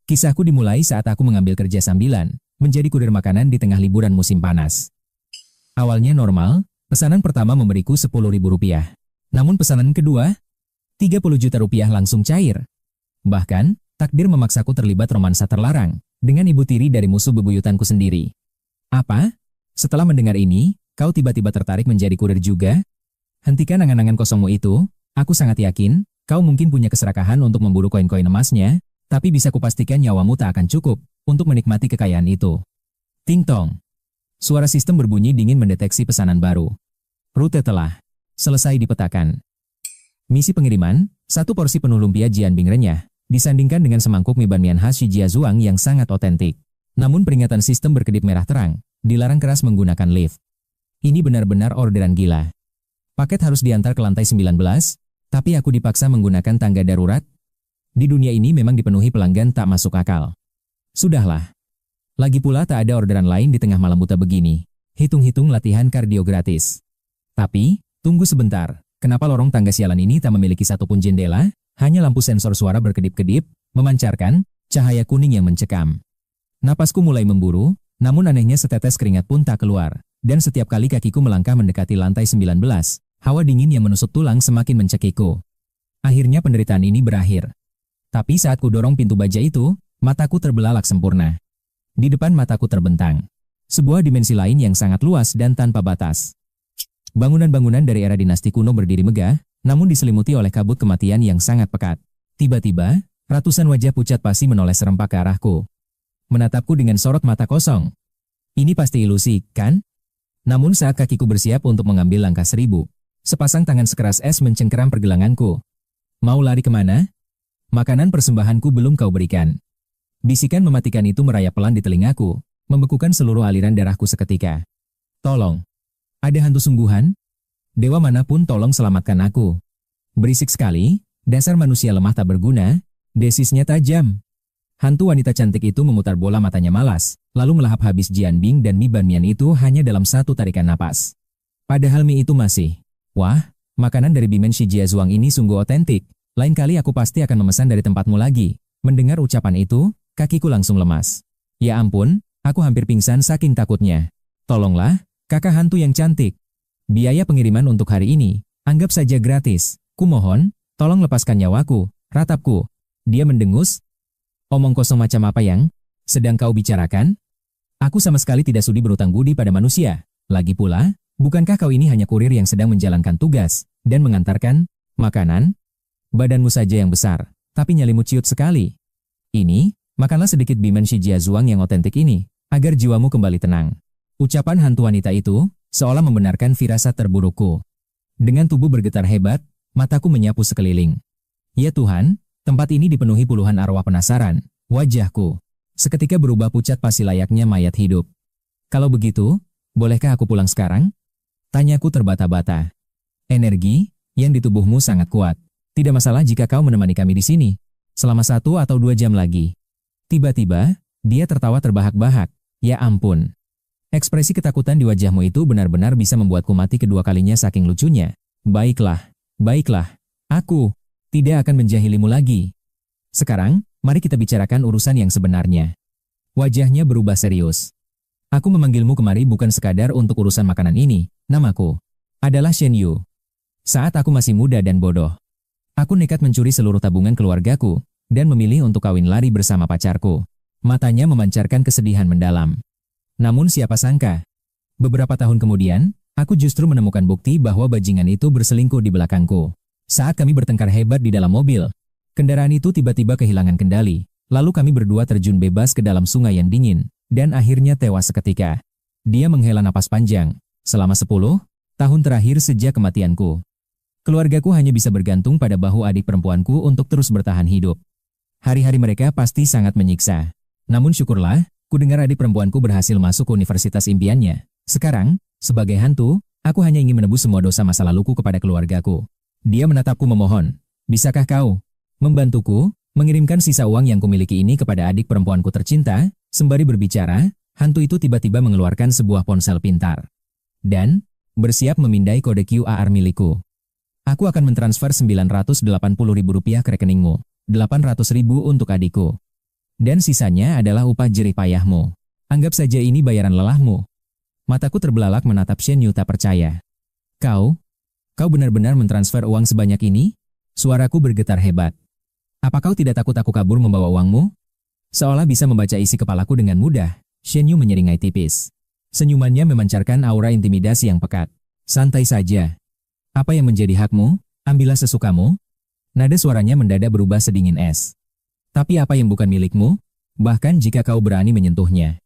Kisahku dimulai saat aku mengambil kerja sambilan, menjadi kurir makanan di tengah liburan musim panas. Awalnya normal, pesanan pertama memberiku Rp10.000. Namun pesanan kedua, Rp30 juta langsung cair. Bahkan, takdir memaksaku terlibat romansa terlarang, dengan ibu tiri dari musuh bebuyutanku sendiri. Apa? Setelah mendengar ini, kau tiba-tiba tertarik menjadi kurir juga? Hentikan angan-angan kosongmu itu, aku sangat yakin, kau mungkin punya keserakahan untuk memburu koin-koin emasnya, tapi bisa kupastikan nyawamu tak akan cukup untuk menikmati kekayaan itu. Ting tong. Suara sistem berbunyi dingin mendeteksi pesanan baru. Rute telah selesai dipetakan. Misi pengiriman, 1 porsi penuh lumpia Jianbing renyah, disandingkan dengan semangkuk mie banmian khas Shijiazhuang yang sangat otentik. Namun peringatan sistem berkedip merah terang, dilarang keras menggunakan lift. Ini benar-benar orderan gila. Paket harus diantar ke lantai 19, tapi aku dipaksa menggunakan tangga darurat. Di dunia ini memang dipenuhi pelanggan tak masuk akal. Sudahlah. Lagi pula tak ada orderan lain di tengah malam buta begini. Hitung-hitung latihan kardio gratis. Tapi, tunggu sebentar. Kenapa lorong tangga sialan ini tak memiliki satupun jendela? Hanya lampu sensor suara berkedip-kedip, memancarkan cahaya kuning yang mencekam. Napasku mulai memburu, namun anehnya setetes keringat pun tak keluar. Dan setiap kali kakiku melangkah mendekati lantai 19, hawa dingin yang menusuk tulang semakin mencekikku. Akhirnya penderitaan ini berakhir. Tapi saat ku dorong pintu baja itu, mataku terbelalak sempurna. Di depan mataku terbentang sebuah dimensi lain yang sangat luas dan tanpa batas. Bangunan-bangunan dari era dinasti kuno berdiri megah, namun diselimuti oleh kabut kematian yang sangat pekat. Tiba-tiba, ratusan wajah pucat pasi menoleh serempak ke arahku. Menatapku dengan sorot mata kosong. Ini pasti ilusi, kan? Namun saat kakiku bersiap untuk mengambil langkah 1000, sepasang tangan sekeras es mencengkeram pergelanganku. Mau lari kemana? Makanan persembahanku belum kau berikan. Bisikan mematikan itu merayap pelan di telingaku, membekukan seluruh aliran darahku seketika. Tolong. Ada hantu sungguhan? Dewa manapun tolong selamatkan aku. Berisik sekali, dasar manusia lemah tak berguna, desisnya tajam. Hantu wanita cantik itu memutar bola matanya malas, lalu melahap habis Jianbing dan mie banmian itu hanya dalam satu tarikan napas. Padahal mie itu masih. Wah, makanan dari Bimen Shijiazhuang ini sungguh otentik. Lain kali aku pasti akan memesan dari tempatmu lagi. Mendengar ucapan itu, kakiku langsung lemas. Ya ampun, aku hampir pingsan saking takutnya. Tolonglah, kakak hantu yang cantik. Biaya pengiriman untuk hari ini, anggap saja gratis. Kumohon, tolong lepaskan nyawaku, ratapku. Dia mendengus. Omong kosong macam apa yang sedang kau bicarakan? Aku sama sekali tidak sudi berutang budi pada manusia. Lagi pula, bukankah kau ini hanya kurir yang sedang menjalankan tugas dan mengantarkan makanan? Badanmu saja yang besar, tapi nyalimu ciut sekali. Ini, makanlah sedikit Bimen Shijiazhuang yang otentik ini, agar jiwamu kembali tenang. Ucapan hantu wanita itu, seolah membenarkan firasat terburukku. Dengan tubuh bergetar hebat, mataku menyapu sekeliling. Ya Tuhan, tempat ini dipenuhi puluhan arwah penasaran. Wajahku seketika berubah pucat pasi layaknya mayat hidup. Kalau begitu, bolehkah aku pulang sekarang? Tanyaku terbata-bata. Energi yang di tubuhmu sangat kuat. Tidak masalah jika kau menemani kami di sini. Selama 1 atau 2 jam lagi. Tiba-tiba, dia tertawa terbahak-bahak. Ya ampun. Ekspresi ketakutan di wajahmu itu benar-benar bisa membuatku mati kedua kalinya saking lucunya. Baiklah, baiklah. Aku tidak akan menjahilimu lagi. Sekarang, mari kita bicarakan urusan yang sebenarnya. Wajahnya berubah serius. Aku memanggilmu kemari bukan sekadar untuk urusan makanan ini. Namaku adalah Shen Yu. Saat aku masih muda dan bodoh, aku nekat mencuri seluruh tabungan keluargaku dan memilih untuk kawin lari bersama pacarku. Matanya memancarkan kesedihan mendalam. Namun siapa sangka, beberapa tahun kemudian, aku justru menemukan bukti bahwa bajingan itu berselingkuh di belakangku. Saat kami bertengkar hebat di dalam mobil, kendaraan itu tiba-tiba kehilangan kendali. Lalu kami berdua terjun bebas ke dalam sungai yang dingin, dan akhirnya tewas seketika. Dia menghela napas panjang. Selama 10 tahun terakhir sejak kematianku, keluargaku hanya bisa bergantung pada bahu adik perempuanku untuk terus bertahan hidup. Hari-hari mereka pasti sangat menyiksa. Namun syukurlah, ku dengar adik perempuanku berhasil masuk ke universitas impiannya. Sekarang, sebagai hantu, aku hanya ingin menebus semua dosa masa laluku kepada keluargaku. Dia menatapku memohon. Bisakah kau membantuku mengirimkan sisa uang yang kumiliki ini kepada adik perempuanku tercinta? Sembari berbicara, hantu itu tiba-tiba mengeluarkan sebuah ponsel pintar. Dan bersiap memindai kode QR milikku. Aku akan mentransfer Rp980.000 ke rekeningmu, 800.000 untuk adikku. Dan sisanya adalah upah jerih payahmu. Anggap saja ini bayaran lelahmu. Mataku terbelalak menatap Shen Yu tak percaya. Kau benar-benar mentransfer uang sebanyak ini? Suaraku bergetar hebat. Apa kau tidak takut aku kabur membawa uangmu? Seolah bisa membaca isi kepalaku dengan mudah, Shen Yu menyeringai tipis. Senyumannya memancarkan aura intimidasi yang pekat. Santai saja. Apa yang menjadi hakmu, ambillah sesukamu. Nada suaranya mendadak berubah sedingin es. Tapi apa yang bukan milikmu, bahkan jika kau berani menyentuhnya,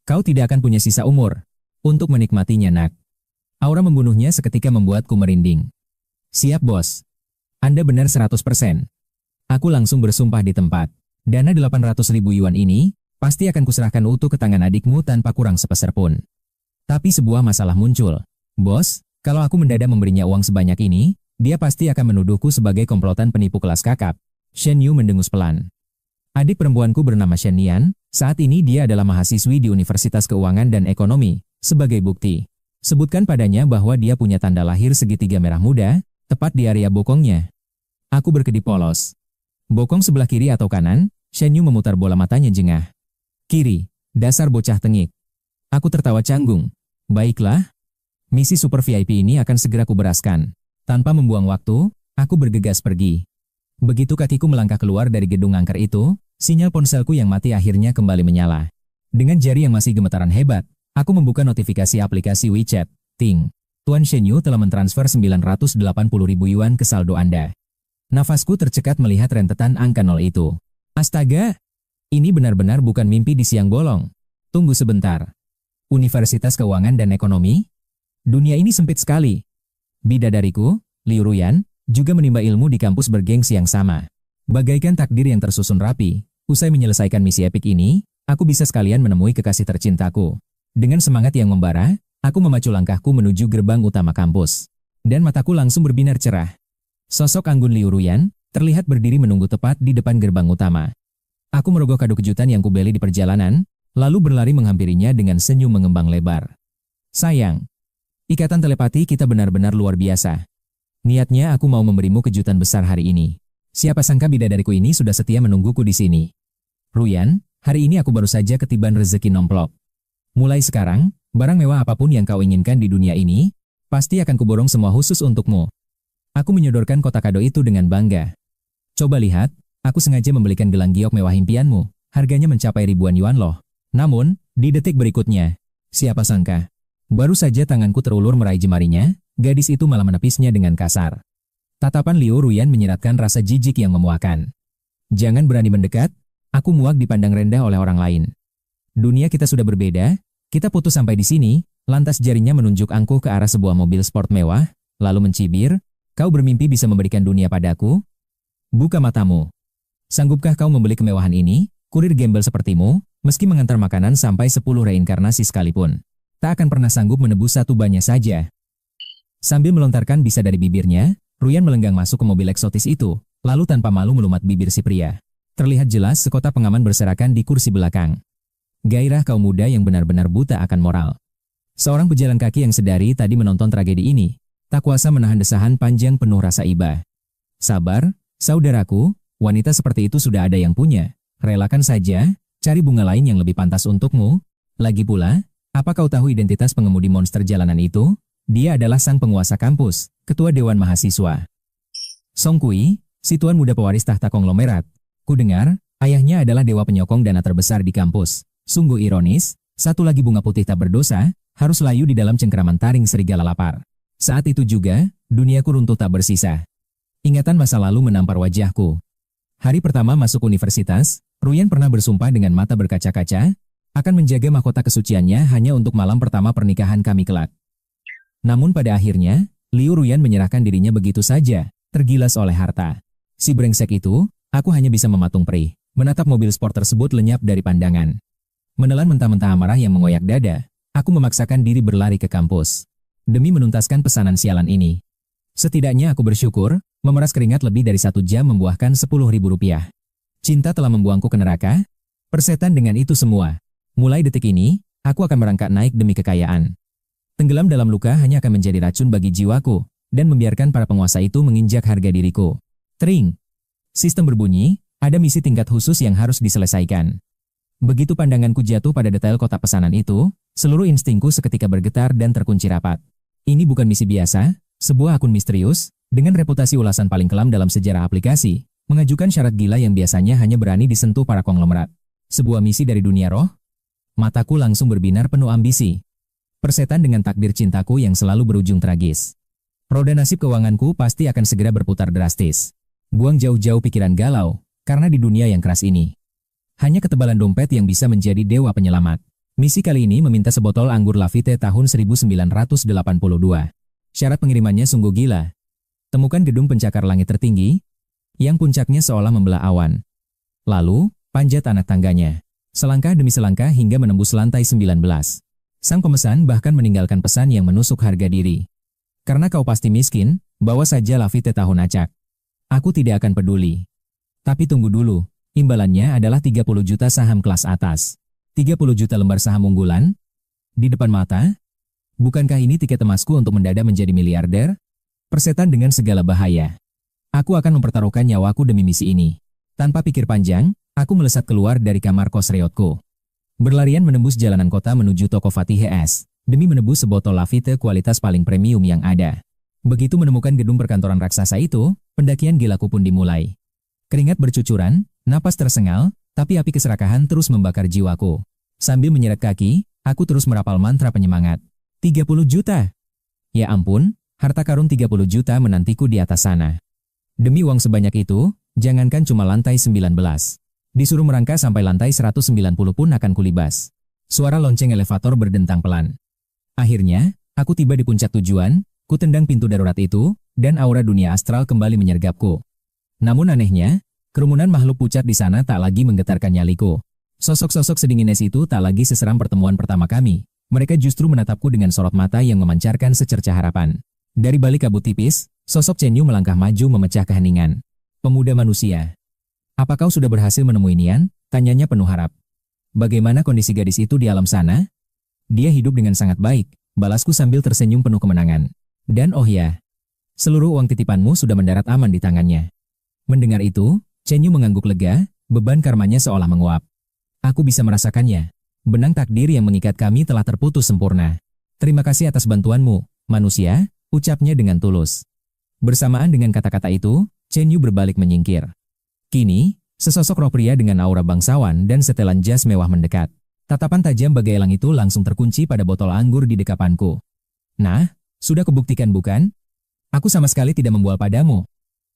kau tidak akan punya sisa umur untuk menikmatinya, nak. Aura membunuhnya seketika membuatku merinding. Siap, bos. Anda benar 100%. Aku langsung bersumpah di tempat. Dana 800.000 yuan ini pasti akan kuserahkan utuh ke tangan adikmu tanpa kurang sepeser pun. Tapi sebuah masalah muncul. Bos, kalau aku mendadak memberinya uang sebanyak ini, dia pasti akan menuduhku sebagai komplotan penipu kelas kakap. Shen Yu mendengus pelan. Adik perempuanku bernama Shen Nian, saat ini dia adalah mahasiswi di Universitas Keuangan dan Ekonomi. Sebagai bukti, sebutkan padanya bahwa dia punya tanda lahir segitiga merah muda, tepat di area bokongnya. Aku berkedip polos. Bokong sebelah kiri atau kanan? Shen Yu memutar bola matanya jengah. Kiri, dasar bocah tengik. Aku tertawa canggung. Baiklah. Misi super VIP ini akan segera kuberaskan. Tanpa membuang waktu, aku bergegas pergi. Begitu kakiku melangkah keluar dari gedung angker itu, sinyal ponselku yang mati akhirnya kembali menyala. Dengan jari yang masih gemetaran hebat, aku membuka notifikasi aplikasi WeChat. Ting. Tuan Shen Yu telah mentransfer 980.000 yuan ke saldo Anda. Nafasku tercekat melihat rentetan angka 0 itu. Astaga! Ini benar-benar bukan mimpi di siang bolong. Tunggu sebentar. Universitas Keuangan dan Ekonomi? Dunia ini sempit sekali. Bidadariku, Liu Ruyan, juga menimba ilmu di kampus bergengsi yang sama. Bagaikan takdir yang tersusun rapi, usai menyelesaikan misi epik ini, aku bisa sekalian menemui kekasih tercintaku. Dengan semangat yang membara, aku memacu langkahku menuju gerbang utama kampus. Dan mataku langsung berbinar cerah. Sosok anggun Liu Ruyan terlihat berdiri menunggu tepat di depan gerbang utama. Aku merogoh kado kejutan yang kubeli di perjalanan, lalu berlari menghampirinya dengan senyum mengembang lebar. Sayang, ikatan telepati kita benar-benar luar biasa. Niatnya aku mau memberimu kejutan besar hari ini. Siapa sangka bidadariku ini sudah setia menungguku di sini. Ruyan, hari ini aku baru saja ketiban rezeki nomplok. Mulai sekarang, barang mewah apapun yang kau inginkan di dunia ini, pasti akan kuborong semua khusus untukmu. Aku menyodorkan kotak kado itu dengan bangga. Coba lihat, aku sengaja membelikan gelang giok mewah impianmu. Harganya mencapai ribuan yuan loh. Namun, di detik berikutnya, siapa sangka, baru saja tanganku terulur meraih jemarinya, gadis itu malah menepisnya dengan kasar. Tatapan Liu Ruyan menyiratkan rasa jijik yang memuakan. Jangan berani mendekat, aku muak dipandang rendah oleh orang lain. Dunia kita sudah berbeda, kita putus sampai di sini. Lantas jarinya menunjuk angkuh ke arah sebuah mobil sport mewah, lalu mencibir. Kau bermimpi bisa memberikan dunia padaku? Buka matamu. Sanggupkah kau membeli kemewahan ini? Kurir gembel sepertimu, meski mengantar makanan sampai 10 reinkarnasi sekalipun, tak akan pernah sanggup menebus satu bannya saja. Sambil melontarkan bisa dari bibirnya, Ruyan melenggang masuk ke mobil eksotis itu, lalu tanpa malu melumat bibir si pria. Terlihat jelas sekota pengaman berserakan di kursi belakang. Gairah kaum muda yang benar-benar buta akan moral. Seorang pejalan kaki yang sedari tadi menonton tragedi ini, tak kuasa menahan desahan panjang penuh rasa iba. Sabar, saudaraku, wanita seperti itu sudah ada yang punya. Relakan saja, cari bunga lain yang lebih pantas untukmu. Lagi pula, apa kau tahu identitas pengemudi monster jalanan itu? Dia adalah sang penguasa kampus, ketua dewan mahasiswa. Song Kui, si tuan muda pewaris tahta konglomerat. Ku dengar, ayahnya adalah dewa penyokong dana terbesar di kampus. Sungguh ironis, satu lagi bunga putih tak berdosa, harus layu di dalam cengkeraman taring serigala lapar. Saat itu juga, duniaku runtuh tak bersisa. Ingatan masa lalu menampar wajahku. Hari pertama masuk universitas, Ruyan pernah bersumpah dengan mata berkaca-kaca, akan menjaga mahkota kesuciannya hanya untuk malam pertama pernikahan kami kelak. Namun pada akhirnya, Liu Ruyan menyerahkan dirinya begitu saja, tergilas oleh harta. Si brengsek itu, aku hanya bisa mematung perih, menatap mobil sport tersebut lenyap dari pandangan. Menelan mentah-mentah amarah yang mengoyak dada, aku memaksakan diri berlari ke kampus. Demi menuntaskan pesanan sialan ini. Setidaknya aku bersyukur, memeras keringat lebih dari 1 jam membuahkan 10.000 rupiah. Cinta telah membuangku ke neraka? Persetan dengan itu semua. Mulai detik ini, aku akan merangkak naik demi kekayaan. Tenggelam dalam luka hanya akan menjadi racun bagi jiwaku, dan membiarkan para penguasa itu menginjak harga diriku. Tring! Sistem berbunyi, Ada misi tingkat khusus yang harus diselesaikan. Begitu pandanganku jatuh pada detail kotak pesanan itu, seluruh instingku seketika bergetar dan terkunci rapat. Ini bukan misi biasa, sebuah akun misterius, dengan reputasi ulasan paling kelam dalam sejarah aplikasi, mengajukan syarat gila yang biasanya hanya berani disentuh para konglomerat. Sebuah misi dari dunia roh? Mataku langsung berbinar penuh ambisi. Persetan dengan takdir cintaku yang selalu berujung tragis. Roda nasib keuanganku pasti akan segera berputar drastis. Buang jauh-jauh pikiran galau, karena di dunia yang keras ini, hanya ketebalan dompet yang bisa menjadi dewa penyelamat. Misi kali ini meminta sebotol anggur Lafite tahun 1982. Syarat pengirimannya sungguh gila. Temukan gedung pencakar langit tertinggi, yang puncaknya seolah membelah awan. Lalu, panjat anak tangganya. Selangkah demi selangkah hingga menembus lantai 19. Sang pemesan bahkan meninggalkan pesan yang menusuk harga diri. Karena kau pasti miskin, bawa saja Lafite tahun acak. Aku tidak akan peduli. Tapi tunggu dulu. Imbalannya adalah 30 juta saham kelas atas. 30 juta lembar saham unggulan? Di depan mata? Bukankah ini tiket emasku untuk mendadak menjadi miliarder? Persetan dengan segala bahaya. Aku akan mempertaruhkan nyawaku demi misi ini. Tanpa pikir panjang, aku melesat keluar dari kamar kos reotku. Berlarian menembus jalanan kota menuju toko Fatih HS, demi menebus sebotol Lafite kualitas paling premium yang ada. Begitu menemukan gedung perkantoran raksasa itu, pendakian gilaku pun dimulai. Keringat bercucuran, napas tersengal, tapi api keserakahan terus membakar jiwaku. Sambil menyeret kaki, aku terus merapal mantra penyemangat. 30 juta! Ya ampun, harta karun 30 juta menantiku di atas sana. Demi uang sebanyak itu, jangankan cuma lantai 19. Disuruh merangkak sampai lantai 190 pun akan kulibas. Suara lonceng elevator berdentang pelan. Akhirnya, aku tiba di puncak tujuan, ku tendang pintu darurat itu, dan aura dunia astral kembali menyergapku. Namun anehnya, kerumunan makhluk pucat di sana tak lagi menggetarkan nyaliku. Sosok-sosok sedingin es itu tak lagi seseram pertemuan pertama kami. Mereka justru menatapku dengan sorot mata yang memancarkan secercah harapan. Dari balik kabut tipis, sosok Chen Yu melangkah maju memecah keheningan. Pemuda manusia. Apa kau sudah berhasil menemui Nian? Tanyanya penuh harap. Bagaimana kondisi gadis itu di alam sana? Dia hidup dengan sangat baik, balasku sambil tersenyum penuh kemenangan. Dan oh ya, seluruh uang titipanmu sudah mendarat aman di tangannya. Mendengar itu, Chen Yu mengangguk lega, beban karmanya seolah menguap. Aku bisa merasakannya. Benang takdir yang mengikat kami telah terputus sempurna. Terima kasih atas bantuanmu, manusia, ucapnya dengan tulus. Bersamaan dengan kata-kata itu, Chen Yu berbalik menyingkir. Kini, sesosok roh pria dengan aura bangsawan dan setelan jas mewah mendekat. Tatapan tajam bagai elang itu langsung terkunci pada botol anggur di dekapanku. Nah, sudah kubuktikan bukan? Aku sama sekali tidak membual padamu.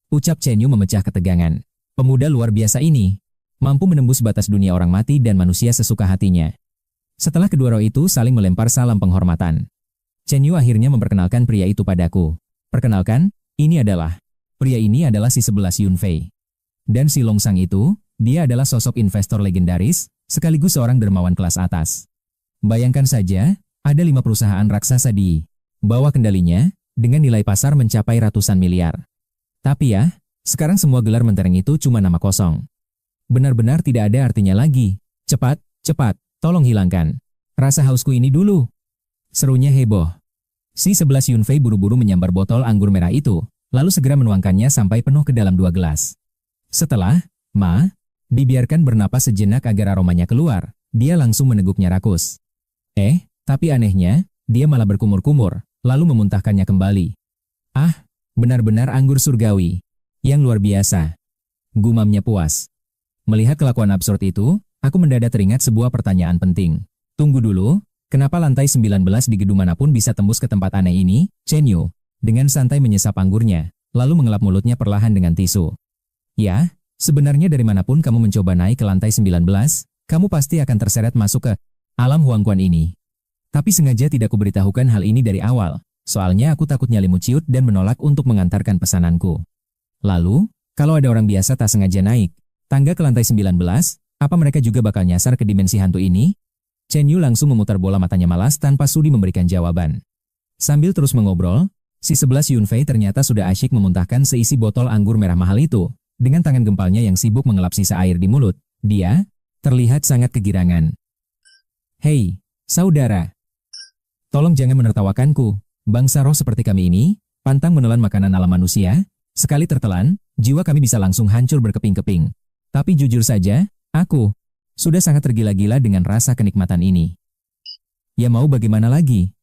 Ucap Chen Yu memecah ketegangan. Pemuda luar biasa ini mampu menembus batas dunia orang mati dan manusia sesuka hatinya. Setelah kedua roh itu saling melempar salam penghormatan, Chen Yu akhirnya memperkenalkan pria itu padaku. Perkenalkan, ini adalah si 11 Yun Fei. Dan si Longsang itu, dia adalah sosok investor legendaris, sekaligus seorang dermawan kelas atas. Bayangkan saja, ada 5 perusahaan raksasa di bawah kendalinya, dengan nilai pasar mencapai ratusan miliar. Tapi ya, sekarang semua gelar mentereng itu cuma nama kosong. Benar-benar tidak ada artinya lagi. Cepat, cepat, tolong hilangkan rasa hausku ini dulu. Serunya heboh. Si 11 Yun Fei buru-buru menyambar botol anggur merah itu, lalu segera menuangkannya sampai penuh ke dalam 2 gelas. Setelah, dibiarkan bernapas sejenak agar aromanya keluar, dia langsung meneguknya rakus. Tapi anehnya, dia malah berkumur-kumur, lalu memuntahkannya kembali. Ah, benar-benar anggur surgawi. Yang luar biasa. Gumamnya puas. Melihat kelakuan absurd itu, aku mendadak teringat sebuah pertanyaan penting. Tunggu dulu, kenapa lantai 19 di gedung manapun bisa tembus ke tempat aneh ini? Chen Yu, dengan santai menyesap anggurnya, lalu mengelap mulutnya perlahan dengan tisu. Ya, sebenarnya dari manapun kamu mencoba naik ke lantai 19, kamu pasti akan terseret masuk ke alam Huangquan ini. Tapi sengaja tidak kuberitahukan hal ini dari awal, soalnya aku takut nyalimu ciut dan menolak untuk mengantarkan pesananku. Lalu, kalau ada orang biasa tak sengaja naik tangga ke lantai 19, apa mereka juga bakal nyasar ke dimensi hantu ini? Chen Yu langsung memutar bola matanya malas tanpa sudi memberikan jawaban. Sambil terus mengobrol, si 11 Yun Fei ternyata sudah asyik memuntahkan seisi botol anggur merah mahal itu. Dengan tangan gempalnya yang sibuk mengelap sisa air di mulut, dia terlihat sangat kegirangan. Hei, saudara. Tolong jangan menertawakanku. Bangsa roh seperti kami ini, pantang menelan makanan alam manusia. Sekali tertelan, jiwa kami bisa langsung hancur berkeping-keping. Tapi jujur saja, aku sudah sangat tergila-gila dengan rasa kenikmatan ini. Ya mau bagaimana lagi?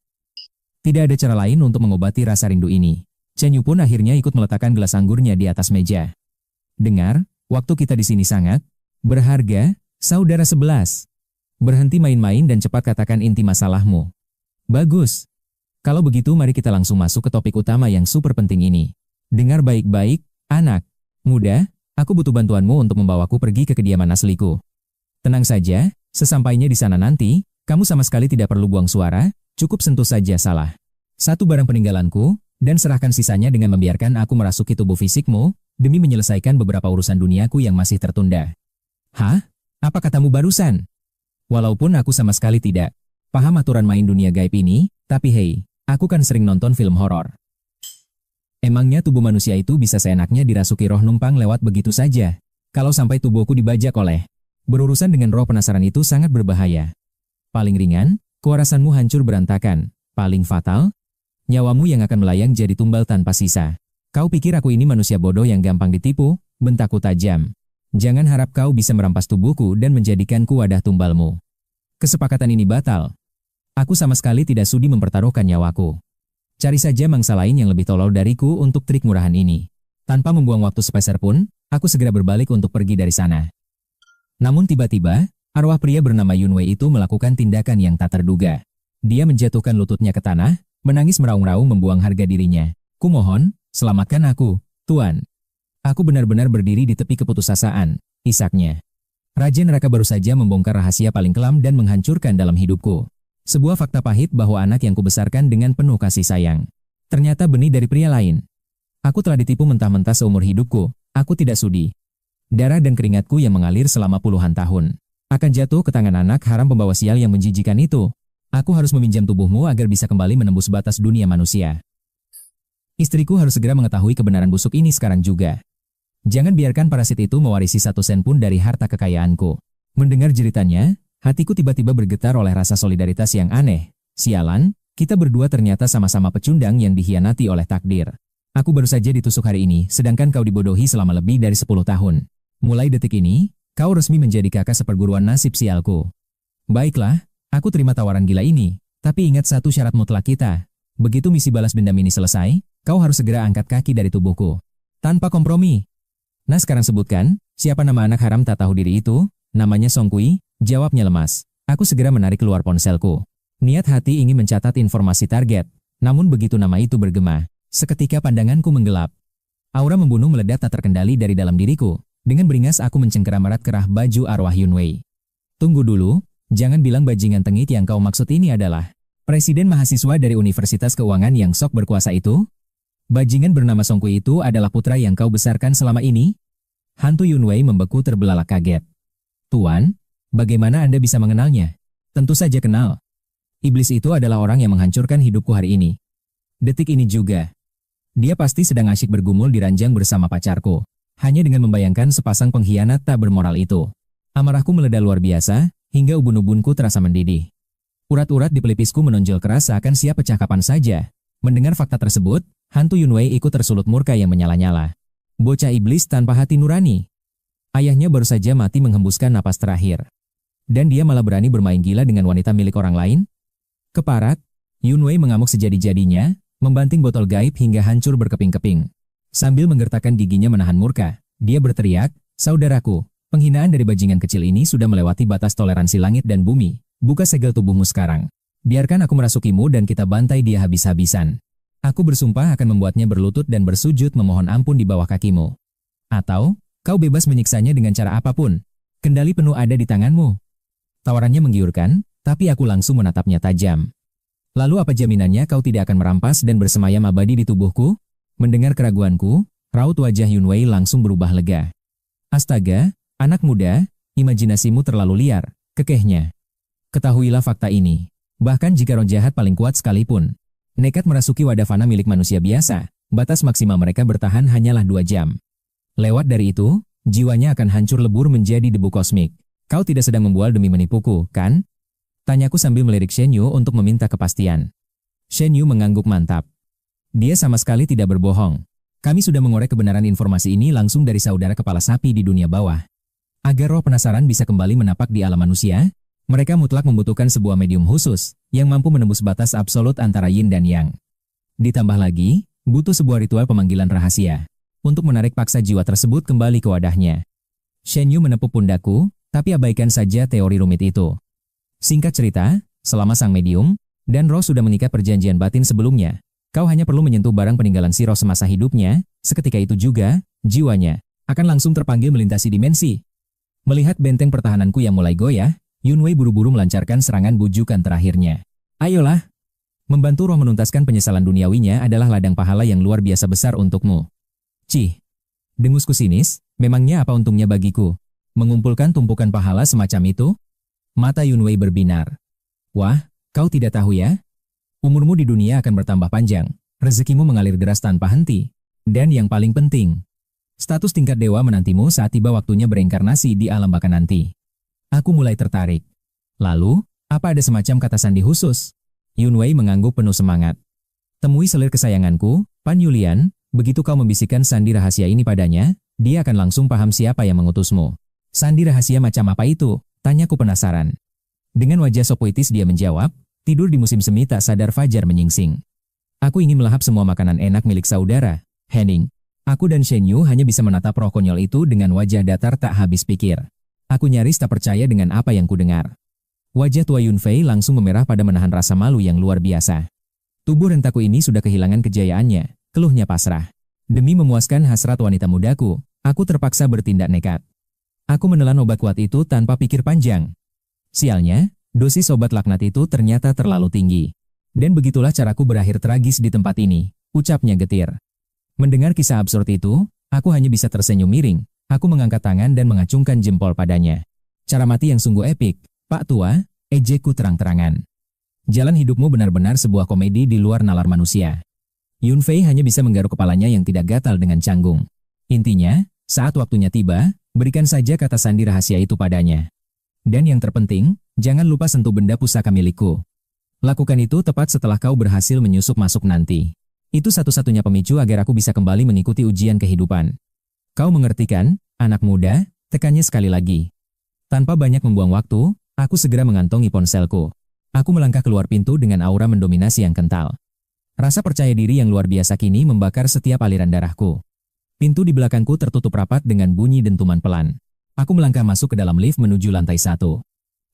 Tidak ada cara lain untuk mengobati rasa rindu ini. Chen Yu pun akhirnya ikut meletakkan gelas anggurnya di atas meja. Dengar, waktu kita di sini sangat berharga, saudara 11. Berhenti main-main dan cepat katakan inti masalahmu. Bagus. Kalau begitu mari kita langsung masuk ke topik utama yang super penting ini. Dengar baik-baik, anak muda, aku butuh bantuanmu untuk membawaku pergi ke kediaman asliku. Tenang saja, sesampainya di sana nanti, kamu sama sekali tidak perlu buang suara, cukup sentuh saja salah satu barang peninggalanku, dan serahkan sisanya dengan membiarkan aku merasuki tubuh fisikmu, demi menyelesaikan beberapa urusan duniaku yang masih tertunda. Hah? Apa katamu barusan? Walaupun aku sama sekali tidak paham aturan main dunia gaib ini, tapi hei, aku kan sering nonton film horor. Emangnya tubuh manusia itu bisa seenaknya dirasuki roh numpang lewat begitu saja? Kalau sampai tubuhku dibajak oleh berurusan dengan roh penasaran itu sangat berbahaya. Paling ringan, kewarasanmu hancur berantakan. Paling fatal, nyawamu yang akan melayang jadi tumbal tanpa sisa. Kau pikir aku ini manusia bodoh yang gampang ditipu? Bentakku tajam. Jangan harap kau bisa merampas tubuhku dan menjadikanku wadah tumbalmu. Kesepakatan ini batal. Aku sama sekali tidak sudi mempertaruhkan nyawaku. Cari saja mangsa lain yang lebih tolol dariku untuk trik murahan ini. Tanpa membuang waktu sepeser pun, aku segera berbalik untuk pergi dari sana. Namun tiba-tiba, arwah pria bernama Yunwei itu melakukan tindakan yang tak terduga. Dia menjatuhkan lututnya ke tanah, menangis meraung-raung membuang harga dirinya. Kumohon, selamatkan aku, Tuan. Aku benar-benar berdiri di tepi keputusasaan, isaknya. Raja Neraka baru saja membongkar rahasia paling kelam dan menghancurkan dalam hidupku. Sebuah fakta pahit bahwa anak yang kubesarkan dengan penuh kasih sayang ternyata benih dari pria lain. Aku telah ditipu mentah-mentah seumur hidupku, aku tidak sudi. Darah dan keringatku yang mengalir selama puluhan tahun akan jatuh ke tangan anak haram pembawa sial yang menjijikan itu. Aku harus meminjam tubuhmu agar bisa kembali menembus batas dunia manusia. Istriku harus segera mengetahui kebenaran busuk ini sekarang juga. Jangan biarkan parasit itu mewarisi 1 sen pun dari harta kekayaanku. Mendengar jeritannya, hatiku tiba-tiba bergetar oleh rasa solidaritas yang aneh. Sialan, kita berdua ternyata sama-sama pecundang yang dikhianati oleh takdir. Aku baru saja ditusuk hari ini, sedangkan kau dibodohi selama lebih dari 10 tahun. Mulai detik ini, kau resmi menjadi kakak seperguruan nasib sialku. Baiklah, aku terima tawaran gila ini, tapi ingat satu syarat mutlak kita. Begitu misi balas dendam ini selesai, kau harus segera angkat kaki dari tubuhku. Tanpa kompromi. Nah sekarang sebutkan, siapa nama anak haram tak tahu diri itu? Namanya Song Kui, jawabnya lemas. Aku segera menarik keluar ponselku. Niat hati ingin mencatat informasi target, namun begitu nama itu bergema, seketika pandanganku menggelap. Aura membunuh meledak tak terkendali dari dalam diriku. Dengan beringas aku mencengkeram erat kerah baju arwah Yunwei. Tunggu dulu, jangan bilang bajingan tengik yang kau maksud ini adalah presiden mahasiswa dari Universitas Keuangan yang sok berkuasa itu? Bajingan bernama Song Kui itu adalah putra yang kau besarkan selama ini? Hantu Yunwei membeku terbelalak kaget. Tuan, bagaimana Anda bisa mengenalnya? Tentu saja kenal. Iblis itu adalah orang yang menghancurkan hidupku hari ini. Detik ini juga. Dia pasti sedang asyik bergumul di ranjang bersama pacarku. Hanya dengan membayangkan sepasang pengkhianat tak bermoral itu. Amarahku meledak luar biasa, hingga ubun-ubunku terasa mendidih. Urat-urat di pelipisku menonjol keras seakan siap pecah kapan saja. Mendengar fakta tersebut, hantu Yunwei ikut tersulut murka yang menyala-nyala. Bocah iblis tanpa hati nurani. Ayahnya baru saja mati menghembuskan napas terakhir. Dan dia malah berani bermain gila dengan wanita milik orang lain? Keparat, Yunwei mengamuk sejadi-jadinya, membanting botol gaib hingga hancur berkeping-keping. Sambil menggertakkan giginya menahan murka, dia berteriak, "Saudaraku, penghinaan dari bajingan kecil ini sudah melewati batas toleransi langit dan bumi. Buka segel tubuhmu sekarang. Biarkan aku merasukimu dan kita bantai dia habis-habisan. Aku bersumpah akan membuatnya berlutut dan bersujud memohon ampun di bawah kakimu. Atau, kau bebas menyiksanya dengan cara apapun. Kendali penuh ada di tanganmu." Tawarannya menggiurkan, tapi aku langsung menatapnya tajam. "Lalu apa jaminannya kau tidak akan merampas dan bersemayam abadi di tubuhku?" Mendengar keraguanku, raut wajah Yunwei langsung berubah lega. "Astaga, anak muda, imajinasimu terlalu liar," kekehnya. "Ketahuilah fakta ini. Bahkan jika roh jahat paling kuat sekalipun nekat merasuki wadah fana milik manusia biasa, batas maksimal mereka bertahan hanyalah 2 jam. Lewat dari itu, jiwanya akan hancur lebur menjadi debu kosmik. Kau tidak sedang membual demi menipuku, kan?" Tanyaku sambil melirik Shen Yu untuk meminta kepastian. Shen Yu mengangguk mantap. Dia sama sekali tidak berbohong. Kami sudah mengorek kebenaran informasi ini langsung dari saudara kepala sapi di dunia bawah. Agar roh penasaran bisa kembali menapak di alam manusia, mereka mutlak membutuhkan sebuah medium khusus yang mampu menembus batas absolut antara yin dan yang. Ditambah lagi, butuh sebuah ritual pemanggilan rahasia untuk menarik paksa jiwa tersebut kembali ke wadahnya. Shen Yu menepuk pundakku, tapi abaikan saja teori rumit itu. Singkat cerita, selama sang medium dan roh sudah mengikat perjanjian batin sebelumnya, kau hanya perlu menyentuh barang peninggalan si roh semasa hidupnya, seketika itu juga, jiwanya akan langsung terpanggil melintasi dimensi. Melihat benteng pertahananku yang mulai goyah, Yunwei buru-buru melancarkan serangan bujukan terakhirnya. Ayolah! Membantu roh menuntaskan penyesalan duniawinya adalah ladang pahala yang luar biasa besar untukmu. Cih! Dengusku sinis, memangnya apa untungnya bagiku mengumpulkan tumpukan pahala semacam itu? Mata Yunwei berbinar. Wah, kau tidak tahu ya? Umurmu di dunia akan bertambah panjang, rezekimu mengalir deras tanpa henti. Dan yang paling penting, status tingkat dewa menantimu saat tiba waktunya bereinkarnasi di alam baka nanti. Aku mulai tertarik. Lalu, apa ada semacam kata sandi khusus? Yunwei mengangguk penuh semangat. Temui selir kesayanganku, Pan Yulian, begitu kau membisikkan sandi rahasia ini padanya, dia akan langsung paham siapa yang mengutusmu. Sandi rahasia macam apa itu? Tanyaku penasaran. Dengan wajah sopoitis dia menjawab, tidur di musim semi tak sadar fajar menyingsing. Aku ingin melahap semua makanan enak milik saudara, Henning. Aku dan Shen Yu hanya bisa menatap roh konyol itu dengan wajah datar tak habis pikir. Aku nyaris tak percaya dengan apa yang kudengar. Wajah tua Yunfei langsung memerah pada menahan rasa malu yang luar biasa. Tubuh rentaku ini sudah kehilangan kejayaannya, keluhnya pasrah. Demi memuaskan hasrat wanita mudaku, aku terpaksa bertindak nekat. Aku menelan obat kuat itu tanpa pikir panjang. Sialnya, dosis obat laknat itu ternyata terlalu tinggi. Dan begitulah caraku berakhir tragis di tempat ini, ucapnya getir. Mendengar kisah absurd itu, aku hanya bisa tersenyum miring. Aku mengangkat tangan dan mengacungkan jempol padanya. Cara mati yang sungguh epik, Pak Tua, ejekku terang-terangan. Jalan hidupmu benar-benar sebuah komedi di luar nalar manusia. Yunfei hanya bisa menggaruk kepalanya yang tidak gatal dengan canggung. Intinya, saat waktunya tiba, berikan saja kata sandi rahasia itu padanya. Dan yang terpenting, jangan lupa sentuh benda pusaka milikku. Lakukan itu tepat setelah kau berhasil menyusup masuk nanti. Itu satu-satunya pemicu agar aku bisa kembali mengikuti ujian kehidupan. Kau mengerti kan, anak muda? Tekannya sekali lagi. Tanpa banyak membuang waktu, aku segera mengantongi ponselku. Aku melangkah keluar pintu dengan aura mendominasi yang kental. Rasa percaya diri yang luar biasa kini membakar setiap aliran darahku. Pintu di belakangku tertutup rapat dengan bunyi dentuman pelan. Aku melangkah masuk ke dalam lift menuju lantai 1.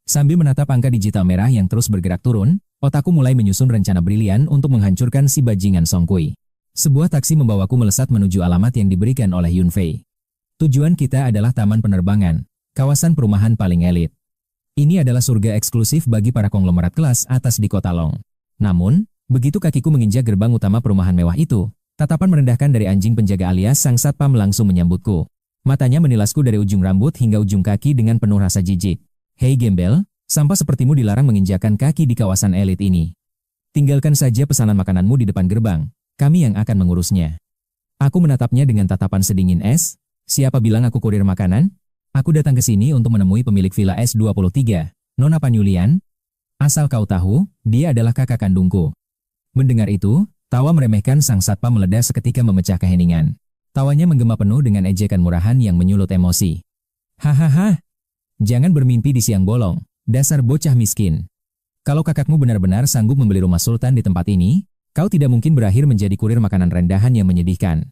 Sambil menatap angka digital merah yang terus bergerak turun, otakku mulai menyusun rencana brilian untuk menghancurkan si bajingan Song Kui. Sebuah taksi membawaku melesat menuju alamat yang diberikan oleh Yunfei. Tujuan kita adalah taman penerbangan, kawasan perumahan paling elit. Ini adalah surga eksklusif bagi para konglomerat kelas atas di Kota Long. Namun, begitu kakiku menginjak gerbang utama perumahan mewah itu, tatapan merendahkan dari anjing penjaga alias sang satpam langsung menyambutku. Matanya menilasku dari ujung rambut hingga ujung kaki dengan penuh rasa jijik. Hei gembel, sampah sepertimu dilarang menginjakan kaki di kawasan elit ini. Tinggalkan saja pesanan makananmu di depan gerbang, kami yang akan mengurusnya. Aku menatapnya dengan tatapan sedingin es. Siapa bilang aku kurir makanan? Aku datang ke sini untuk menemui pemilik villa S23, Nona Panyulian. Asal kau tahu, dia adalah kakak kandungku. Mendengar itu, tawa meremehkan sang satpam meledak seketika memecah keheningan. Tawanya menggema penuh dengan ejekan murahan yang menyulut emosi. Hahaha. Jangan bermimpi di siang bolong, dasar bocah miskin. Kalau kakakmu benar-benar sanggup membeli rumah sultan di tempat ini, kau tidak mungkin berakhir menjadi kurir makanan rendahan yang menyedihkan.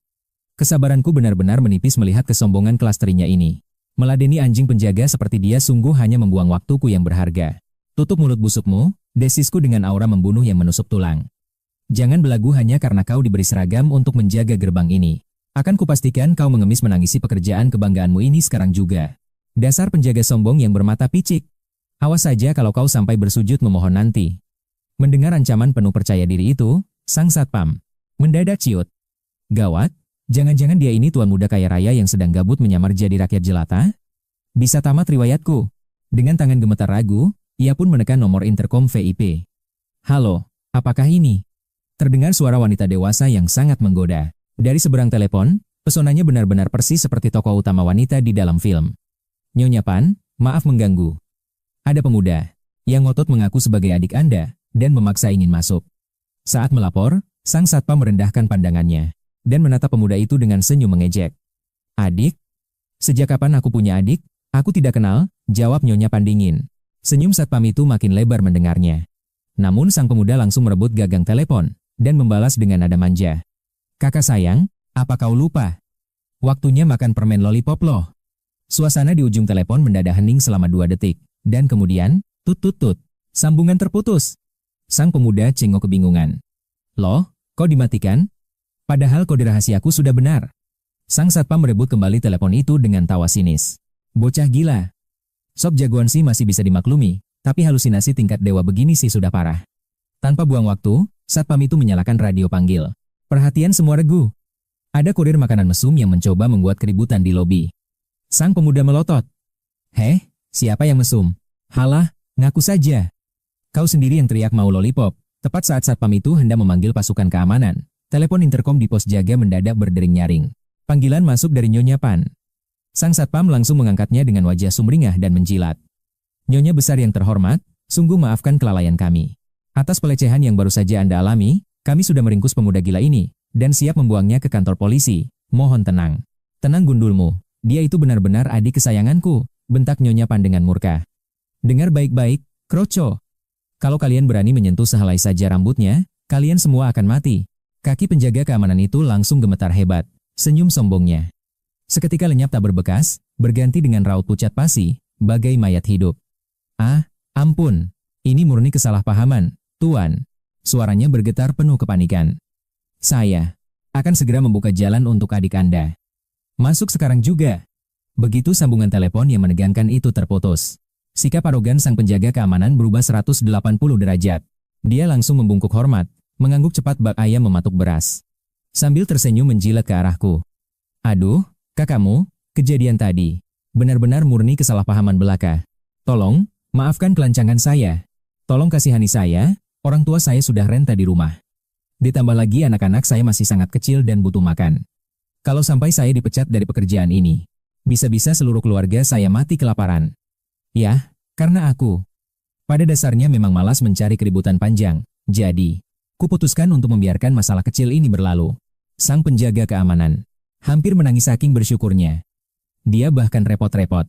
Kesabaranku benar-benar menipis melihat kesombongan kelas terinya ini. Meladeni anjing penjaga seperti dia sungguh hanya membuang waktuku yang berharga. Tutup mulut busukmu, desisku dengan aura membunuh yang menusuk tulang. Jangan belagu hanya karena kau diberi seragam untuk menjaga gerbang ini. Akan kupastikan kau mengemis menangisi pekerjaan kebanggaanmu ini sekarang juga. Dasar penjaga sombong yang bermata picik. Awas saja kalau kau sampai bersujud memohon nanti. Mendengar ancaman penuh percaya diri itu, sang satpam mendadak ciut. Gawat, jangan-jangan dia ini tuan muda kaya raya yang sedang gabut menyamar jadi rakyat jelata? Bisa tamat riwayatku. Dengan tangan gemetar ragu, ia pun menekan nomor interkom VIP. Halo, apakah ini? Terdengar suara wanita dewasa yang sangat menggoda. Dari seberang telepon, pesonanya benar-benar persis seperti tokoh utama wanita di dalam film. Nyonya Pan, maaf mengganggu. Ada pemuda yang ngotot mengaku sebagai adik Anda dan memaksa ingin masuk. Saat melapor, sang satpam merendahkan pandangannya dan menatap pemuda itu dengan senyum mengejek. Adik? Sejak kapan aku punya adik? Aku tidak kenal, jawab Nyonya Pan dingin. Senyum satpam itu makin lebar mendengarnya. Namun sang pemuda langsung merebut gagang telepon dan membalas dengan nada manja. Kakak sayang, apa kau lupa? Waktunya makan permen lollipop loh. Suasana di ujung telepon mendadak hening selama 2 detik. Dan kemudian, tut. Sambungan terputus. Sang pemuda cengok kebingungan. Loh, kok dimatikan? Padahal kode rahasiaku sudah benar. Sang satpam merebut kembali telepon itu dengan tawa sinis. Bocah gila. Sob jagoan sih masih bisa dimaklumi, tapi halusinasi tingkat dewa begini sih sudah parah. Tanpa buang waktu, satpam itu menyalakan radio panggil. Perhatian semua regu. Ada kurir makanan mesum yang mencoba membuat keributan di lobi. Sang pemuda melotot. Heh, siapa yang mesum? Halah, ngaku saja. Kau sendiri yang teriak mau lollipop. Tepat saat satpam itu hendak memanggil pasukan keamanan, telepon interkom di pos jaga mendadak berdering nyaring. Panggilan masuk dari Nyonya Pan. Sang satpam langsung mengangkatnya dengan wajah sumringah dan menjilat. Nyonya besar yang terhormat, sungguh maafkan kelalaian kami. Atas pelecehan yang baru saja Anda alami, kami sudah meringkus pemuda gila ini, dan siap membuangnya ke kantor polisi. Mohon tenang. Tenang gundulmu, dia itu benar-benar adik kesayanganku, bentak Nyonya Pan dengan murka. Dengar baik-baik, Kroco. Kalau kalian berani menyentuh sehelai saja rambutnya, kalian semua akan mati. Kaki penjaga keamanan itu langsung gemetar hebat, senyum sombongnya. Seketika lenyap tak berbekas, berganti dengan raut pucat pasi, bagai mayat hidup. Ah, ampun. Ini murni kesalahpahaman, Tuan. Suaranya bergetar penuh kepanikan. Saya akan segera membuka jalan untuk adik Anda. Masuk sekarang juga. Begitu sambungan telepon yang menegangkan itu terputus. Sikap arogan sang penjaga keamanan berubah 180 derajat. Dia langsung membungkuk hormat, mengangguk cepat bak ayam mematuk beras. Sambil tersenyum menjilat ke arahku. Aduh, kakakmu, kejadian tadi. Benar-benar murni kesalahpahaman belaka. Tolong, maafkan kelancangan saya. Tolong kasihani saya, orang tua saya sudah renta di rumah. Ditambah lagi anak-anak saya masih sangat kecil dan butuh makan. Kalau sampai saya dipecat dari pekerjaan ini, bisa-bisa seluruh keluarga saya mati kelaparan. Ya, karena aku. Pada dasarnya memang malas mencari keributan panjang, jadi, kuputuskan untuk membiarkan masalah kecil ini berlalu. Sang penjaga keamanan hampir menangis saking bersyukurnya. Dia bahkan repot-repot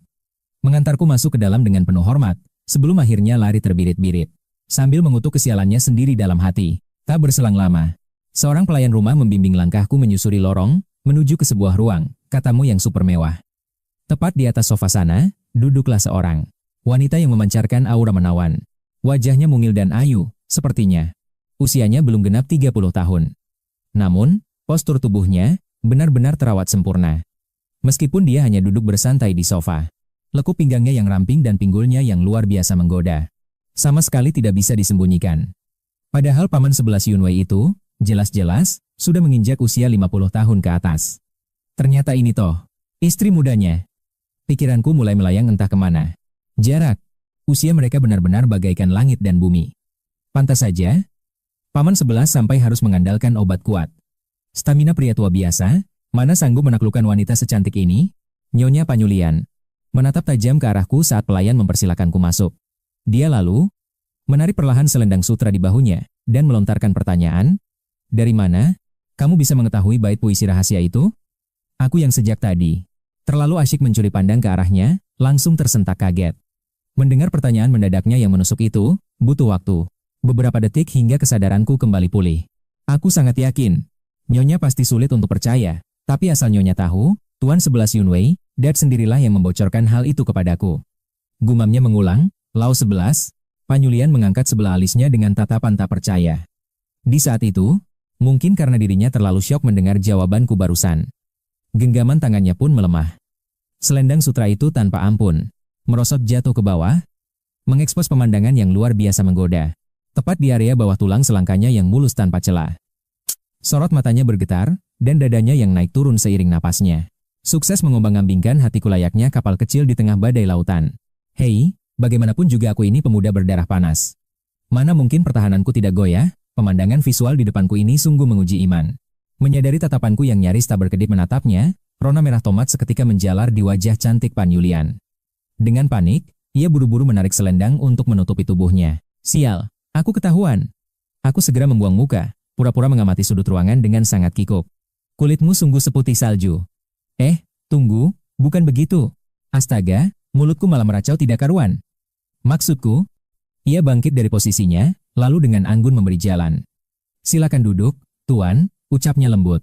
mengantarku masuk ke dalam dengan penuh hormat, sebelum akhirnya lari terbirit-birit. Sambil mengutuk kesialannya sendiri dalam hati. Tak berselang lama, seorang pelayan rumah membimbing langkahku menyusuri lorong, menuju ke sebuah ruang, katamu yang super mewah. Tepat di atas sofa sana, duduklah seorang wanita yang memancarkan aura menawan. Wajahnya mungil dan ayu, sepertinya. Usianya belum genap 30 tahun. Namun, postur tubuhnya benar-benar terawat sempurna. Meskipun dia hanya duduk bersantai di sofa, lekuk pinggangnya yang ramping dan pinggulnya yang luar biasa menggoda. Sama sekali tidak bisa disembunyikan. Padahal paman 11 Yunwei itu, jelas-jelas, sudah menginjak usia 50 tahun ke atas. Ternyata ini toh, istri mudanya. Pikiranku mulai melayang entah kemana. Jarak, usia mereka benar-benar bagaikan langit dan bumi. Pantas saja, paman 11 sampai harus mengandalkan obat kuat. Stamina pria tua biasa, mana sanggup menaklukkan wanita secantik ini? Nyonya Panyulian menatap tajam ke arahku saat pelayan mempersilakanku masuk. Dia lalu menarik perlahan selendang sutra di bahunya dan melontarkan pertanyaan, "Dari mana kamu bisa mengetahui bait puisi rahasia itu?" Aku yang sejak tadi terlalu asyik mencuri pandang ke arahnya, langsung tersentak kaget. Mendengar pertanyaan mendadaknya yang menusuk itu, butuh waktu. Beberapa detik hingga kesadaranku kembali pulih. Aku sangat yakin, Nyonya pasti sulit untuk percaya, tapi asal Nyonya tahu, Tuan 11 Yunwei, Dad sendirilah yang membocorkan hal itu kepadaku. Gumamnya mengulang, Lao 11, Panyulian mengangkat sebelah alisnya dengan tatapan tak percaya. Di saat itu, mungkin karena dirinya terlalu syok mendengar jawabanku barusan. Genggaman tangannya pun melemah. Selendang sutra itu tanpa ampun merosot jatuh ke bawah, mengekspos pemandangan yang luar biasa menggoda. Tepat di area bawah tulang selangkanya yang mulus tanpa celah. Sorot matanya bergetar, dan dadanya yang naik turun seiring napasnya. Sukses mengombang-ambingkan hatiku layaknya kapal kecil di tengah badai lautan. Hei, bagaimanapun juga aku ini pemuda berdarah panas. Mana mungkin pertahananku tidak goyah, pemandangan visual di depanku ini sungguh menguji iman. Menyadari tatapanku yang nyaris tak berkedip menatapnya, rona merah tomat seketika menjalar di wajah cantik Panyulian. Dengan panik, ia buru-buru menarik selendang untuk menutupi tubuhnya. Sial, aku ketahuan. Aku segera membuang muka, pura-pura mengamati sudut ruangan dengan sangat kikuk. Kulitmu sungguh seputih salju. Tunggu, bukan begitu. Astaga, Mulutku malah meracau tidak karuan. Maksudku, ia bangkit dari posisinya, lalu dengan anggun memberi jalan. Silakan duduk, Tuan, ucapnya lembut.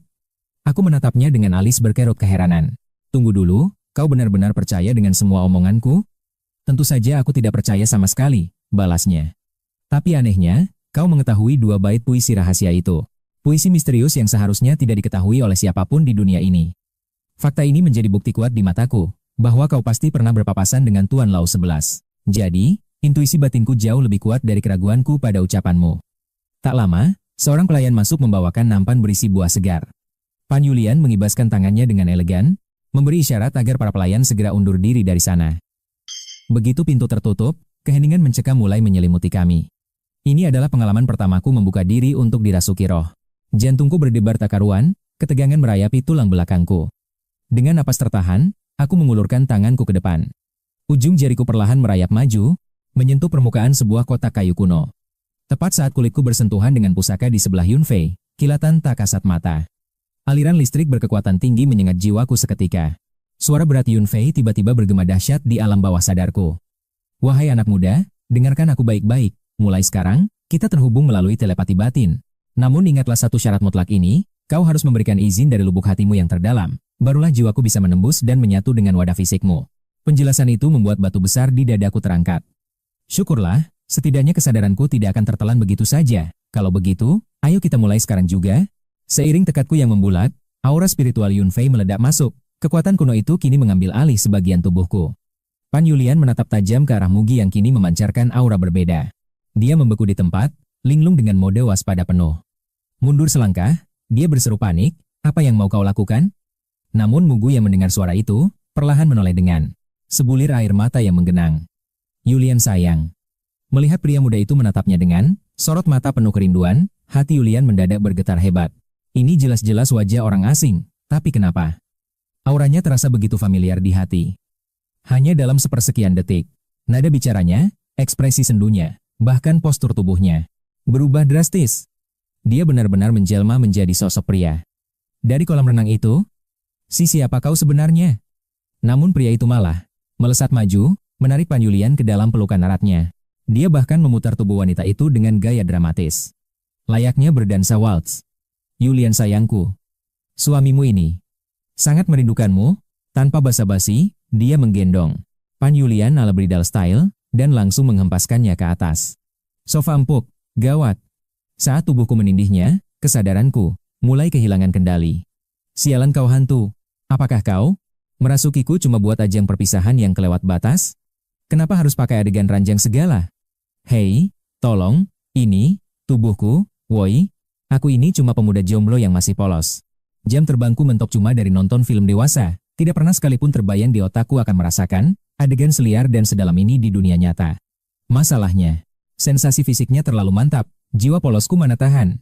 Aku menatapnya dengan alis berkerut keheranan. Tunggu dulu, kau benar-benar percaya dengan semua omonganku? Tentu saja aku tidak percaya sama sekali, balasnya. Tapi anehnya, kau mengetahui 2 bait puisi rahasia itu. Puisi misterius yang seharusnya tidak diketahui oleh siapapun di dunia ini. Fakta ini menjadi bukti kuat di mataku, bahwa kau pasti pernah berpapasan dengan Tuan Lau 11. Jadi, intuisi batinku jauh lebih kuat dari keraguanku pada ucapanmu. Tak lama, seorang pelayan masuk membawakan nampan berisi buah segar. Pan Yulian mengibaskan tangannya dengan elegan, memberi isyarat agar para pelayan segera undur diri dari sana. Begitu pintu tertutup, keheningan mencekam mulai menyelimuti kami. Ini adalah pengalaman pertamaku membuka diri untuk dirasuki roh. Jantungku berdebar tak karuan, ketegangan merayapi tulang belakangku. Dengan napas tertahan, aku mengulurkan tanganku ke depan. Ujung jariku perlahan merayap maju, menyentuh permukaan sebuah kotak kayu kuno. Tepat saat kulitku bersentuhan dengan pusaka di sebelah Yunfei, kilatan tak kasat mata. Aliran listrik berkekuatan tinggi menyengat jiwaku seketika. Suara berat Yunfei tiba-tiba bergema dahsyat di alam bawah sadarku. Wahai anak muda, dengarkan aku baik-baik. Mulai sekarang, kita terhubung melalui telepati batin. Namun ingatlah satu syarat mutlak ini, kau harus memberikan izin dari lubuk hatimu yang terdalam. Barulah jiwaku bisa menembus dan menyatu dengan wadah fisikmu. Penjelasan itu membuat batu besar di dadaku terangkat. Syukurlah, setidaknya kesadaranku tidak akan tertelan begitu saja. Kalau begitu, ayo kita mulai sekarang juga. Seiring tekadku yang membulat, aura spiritual Yunfei meledak masuk. Kekuatan kuno itu kini mengambil alih sebagian tubuhku. Pan Yulian menatap tajam ke arah Mugi yang kini memancarkan aura berbeda. Dia membeku di tempat, linglung dengan mode waspada penuh. Mundur selangkah, dia berseru panik, apa yang mau kau lakukan? Namun Mugu yang mendengar suara itu, perlahan menoleh dengan sebulir air mata yang menggenang. Yulian sayang. Melihat pria muda itu menatapnya dengan sorot mata penuh kerinduan, hati Yulian mendadak bergetar hebat. Ini jelas-jelas wajah orang asing, tapi kenapa? Auranya terasa begitu familiar di hati. Hanya dalam sepersekian detik, nada bicaranya, ekspresi sendunya, bahkan postur tubuhnya berubah drastis. Dia benar-benar menjelma menjadi sosok pria. Dari kolam renang itu, siapa kau sebenarnya? Namun pria itu malah melesat maju, menarik Pan Yulian ke dalam pelukan eratnya. Dia bahkan memutar tubuh wanita itu dengan gaya dramatis. Layaknya berdansa waltz. Yulian sayangku, suamimu ini sangat merindukanmu. Tanpa basa-basi, dia menggendong Pan Yulian ala bridal style dan langsung menghempaskannya ke atas. Sofa empuk, gawat. Saat tubuhku menindihnya, kesadaranku mulai kehilangan kendali. Sialan kau hantu, apakah kau merasukiku cuma buat ajang perpisahan yang kelewat batas? Kenapa harus pakai adegan ranjang segala? Hei, tolong, ini tubuhku, woi. Aku ini cuma pemuda jomblo yang masih polos. Jam terbangku mentok cuma dari nonton film dewasa. Tidak pernah sekalipun terbayang di otakku akan merasakan adegan seliar dan sedalam ini di dunia nyata. Masalahnya, sensasi fisiknya terlalu mantap, jiwa polosku mana tahan.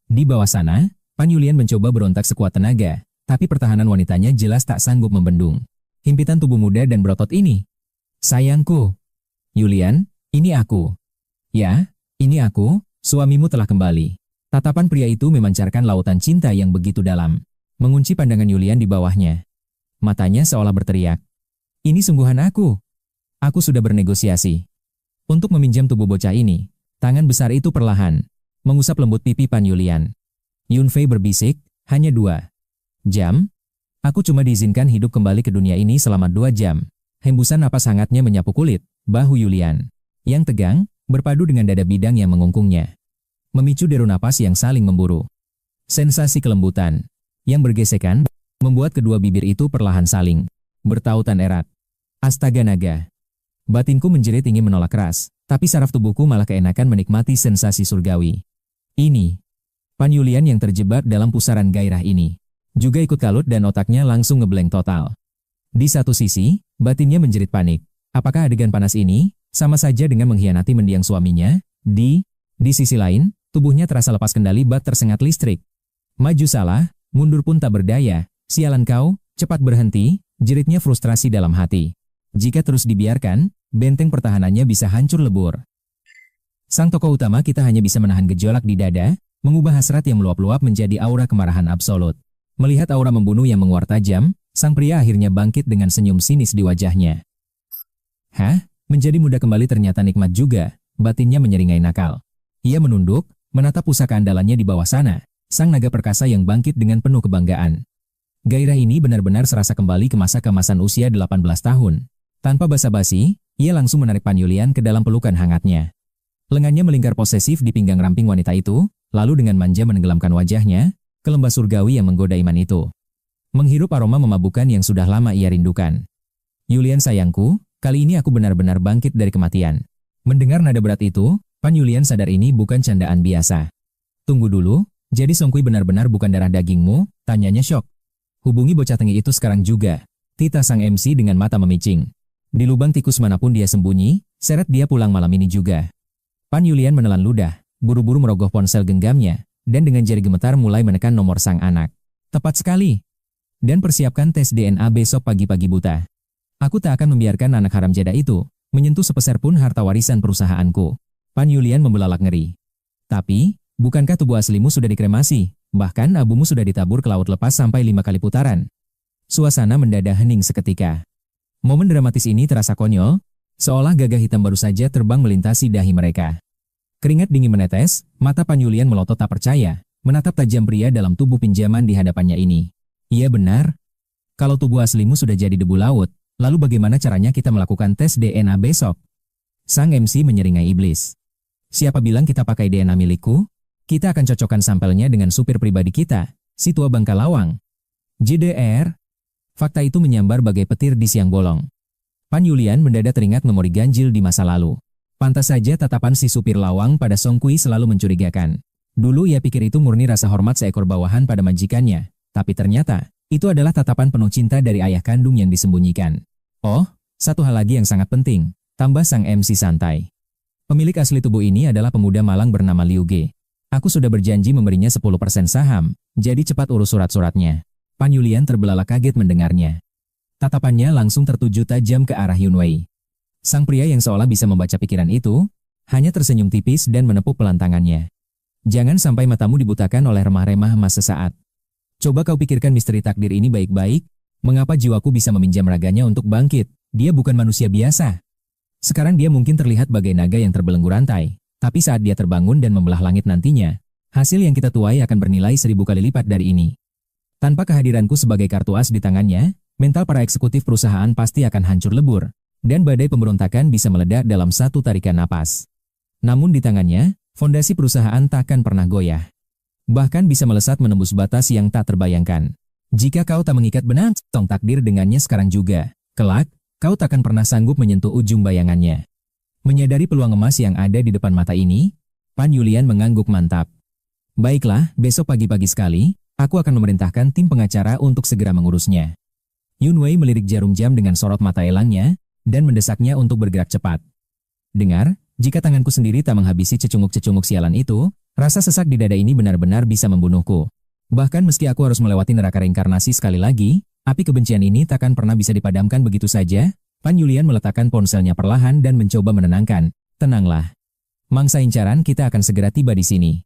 Di bawah sana, Pan Yulian mencoba berontak sekuat tenaga, tapi pertahanan wanitanya jelas tak sanggup membendung himpitan tubuh muda dan berotot ini. Sayangku, Yulian, ini aku. Ya, ini aku, suamimu telah kembali. Tatapan pria itu memancarkan lautan cinta yang begitu dalam, mengunci pandangan Yulian di bawahnya. Matanya seolah berteriak, ini sungguhan aku. Aku sudah bernegosiasi untuk meminjam tubuh bocah ini. Tangan besar itu perlahan mengusap lembut pipi Pan Yulian. Yunfei berbisik, hanya 2 jam? Aku cuma diizinkan hidup kembali ke dunia ini selama 2 jam. Hembusan napas hangatnya menyapu kulit, bahu Yulian yang tegang, berpadu dengan dada bidang yang mengungkungnya. Memicu deru napas yang saling memburu. Sensasi kelembutan yang bergesekan, membuat kedua bibir itu perlahan saling bertautan erat. Astaga naga. Batinku menjerit ingin menolak keras, tapi saraf tubuhku malah keenakan menikmati sensasi surgawi. Ini, Pan Yulian yang terjebak dalam pusaran gairah ini juga ikut kalut dan otaknya langsung ngeblank total. Di satu sisi, batinnya menjerit panik. Apakah adegan panas ini sama saja dengan mengkhianati mendiang suaminya? Di sisi lain, tubuhnya terasa lepas kendali bak tersengat listrik. Maju salah, mundur pun tak berdaya. Sialan kau, cepat berhenti, jeritnya frustrasi dalam hati. Jika terus dibiarkan, benteng pertahanannya bisa hancur lebur. Sang tokoh utama kita hanya bisa menahan gejolak di dada, mengubah hasrat yang meluap-luap menjadi aura kemarahan absolut. Melihat aura membunuh yang menguar tajam, sang pria akhirnya bangkit dengan senyum sinis di wajahnya. Hah? Menjadi muda kembali ternyata nikmat juga, batinnya menyeringai nakal. Ia menunduk, menatap pusaka andalannya di bawah sana, sang naga perkasa yang bangkit dengan penuh kebanggaan. Gairah ini benar-benar serasa kembali ke masa keemasan usia 18 tahun. Tanpa basa-basi, ia langsung menarik Pan Yulian ke dalam pelukan hangatnya. Lengannya melingkar posesif di pinggang ramping wanita itu, lalu dengan manja menenggelamkan wajahnya ke lembah surgawi yang menggoda iman itu. Menghirup aroma memabukkan yang sudah lama ia rindukan. Yulian sayangku, kali ini aku benar-benar bangkit dari kematian. Mendengar nada berat itu, Pan Yulian sadar ini bukan candaan biasa. Tunggu dulu, jadi Songkui benar-benar bukan darah dagingmu? Tanyanya syok. Hubungi bocah tengil itu sekarang juga. Tita sang MC dengan mata memicing. Di lubang tikus manapun dia sembunyi, seret dia pulang malam ini juga. Pan Yulian menelan ludah, buru-buru merogoh ponsel genggamnya, dan dengan jari gemetar mulai menekan nomor sang anak. Tepat sekali. Dan persiapkan tes DNA besok pagi-pagi buta. Aku tak akan membiarkan anak haram jada itu menyentuh sepeser pun harta warisan perusahaanku. Pan Yulian membelalak ngeri. Tapi, bukankah tubuh aslimu sudah dikremasi? Bahkan abumu sudah ditabur ke laut lepas sampai 5 kali putaran. Suasana mendadak hening seketika. Momen dramatis ini terasa konyol, seolah gagah hitam baru saja terbang melintasi dahi mereka. Keringat dingin menetes, mata Pan Yulian melotot tak percaya, menatap tajam pria dalam tubuh pinjaman di hadapannya ini. Iya benar. Kalau tubuh aslimu sudah jadi debu laut, lalu bagaimana caranya kita melakukan tes DNA besok? Sang MC menyeringai iblis. Siapa bilang kita pakai DNA milikku? Kita akan cocokkan sampelnya dengan supir pribadi kita, si tua bangka lawang. JDR. Fakta itu menyambar bagai petir di siang bolong. Pan Yulian mendadak teringat memori ganjil di masa lalu. Pantas saja tatapan si supir lawang pada Songkui selalu mencurigakan. Dulu ia pikir itu murni rasa hormat seekor bawahan pada majikannya, tapi ternyata itu adalah tatapan penuh cinta dari ayah kandung yang disembunyikan. Oh, satu hal lagi yang sangat penting, tambah sang MC santai. Pemilik asli tubuh ini adalah pemuda malang bernama Liu Ge. Aku sudah berjanji memberinya 10% saham, jadi cepat urus surat-suratnya. Pan Yulian terbelalak kaget mendengarnya. Tatapannya langsung tertuju tajam ke arah Yunwei. Sang pria yang seolah bisa membaca pikiran itu, hanya tersenyum tipis dan menepuk pelantangannya. Jangan sampai matamu dibutakan oleh remah-remah emas sesaat. Coba kau pikirkan misteri takdir ini baik-baik, mengapa jiwaku bisa meminjam raganya untuk bangkit? Dia bukan manusia biasa. Sekarang dia mungkin terlihat bagai naga yang terbelenggu rantai. Tapi saat dia terbangun dan membelah langit nantinya, hasil yang kita tuai akan bernilai 1000 kali lipat dari ini. Tanpa kehadiranku sebagai kartu as di tangannya, mental para eksekutif perusahaan pasti akan hancur lebur, dan badai pemberontakan bisa meledak dalam satu tarikan napas. Namun di tangannya, fondasi perusahaan takkan pernah goyah. Bahkan bisa melesat menembus batas yang tak terbayangkan. Jika kau tak mengikat benang tong takdir dengannya sekarang juga, kelak, kau takkan pernah sanggup menyentuh ujung bayangannya. Menyadari peluang emas yang ada di depan mata ini, Pan Yulian mengangguk mantap. Baiklah, besok pagi-pagi sekali, aku akan memerintahkan tim pengacara untuk segera mengurusnya. Yunwei melirik jarum jam dengan sorot mata elangnya, dan mendesaknya untuk bergerak cepat. Dengar, jika tanganku sendiri tak menghabisi cecunguk-cecunguk sialan itu, rasa sesak di dada ini benar-benar bisa membunuhku. Bahkan meski aku harus melewati neraka reinkarnasi sekali lagi, api kebencian ini takkan pernah bisa dipadamkan begitu saja. Pan Yulian meletakkan ponselnya perlahan dan mencoba menenangkan. Tenanglah. Mangsa incaran kita akan segera tiba di sini.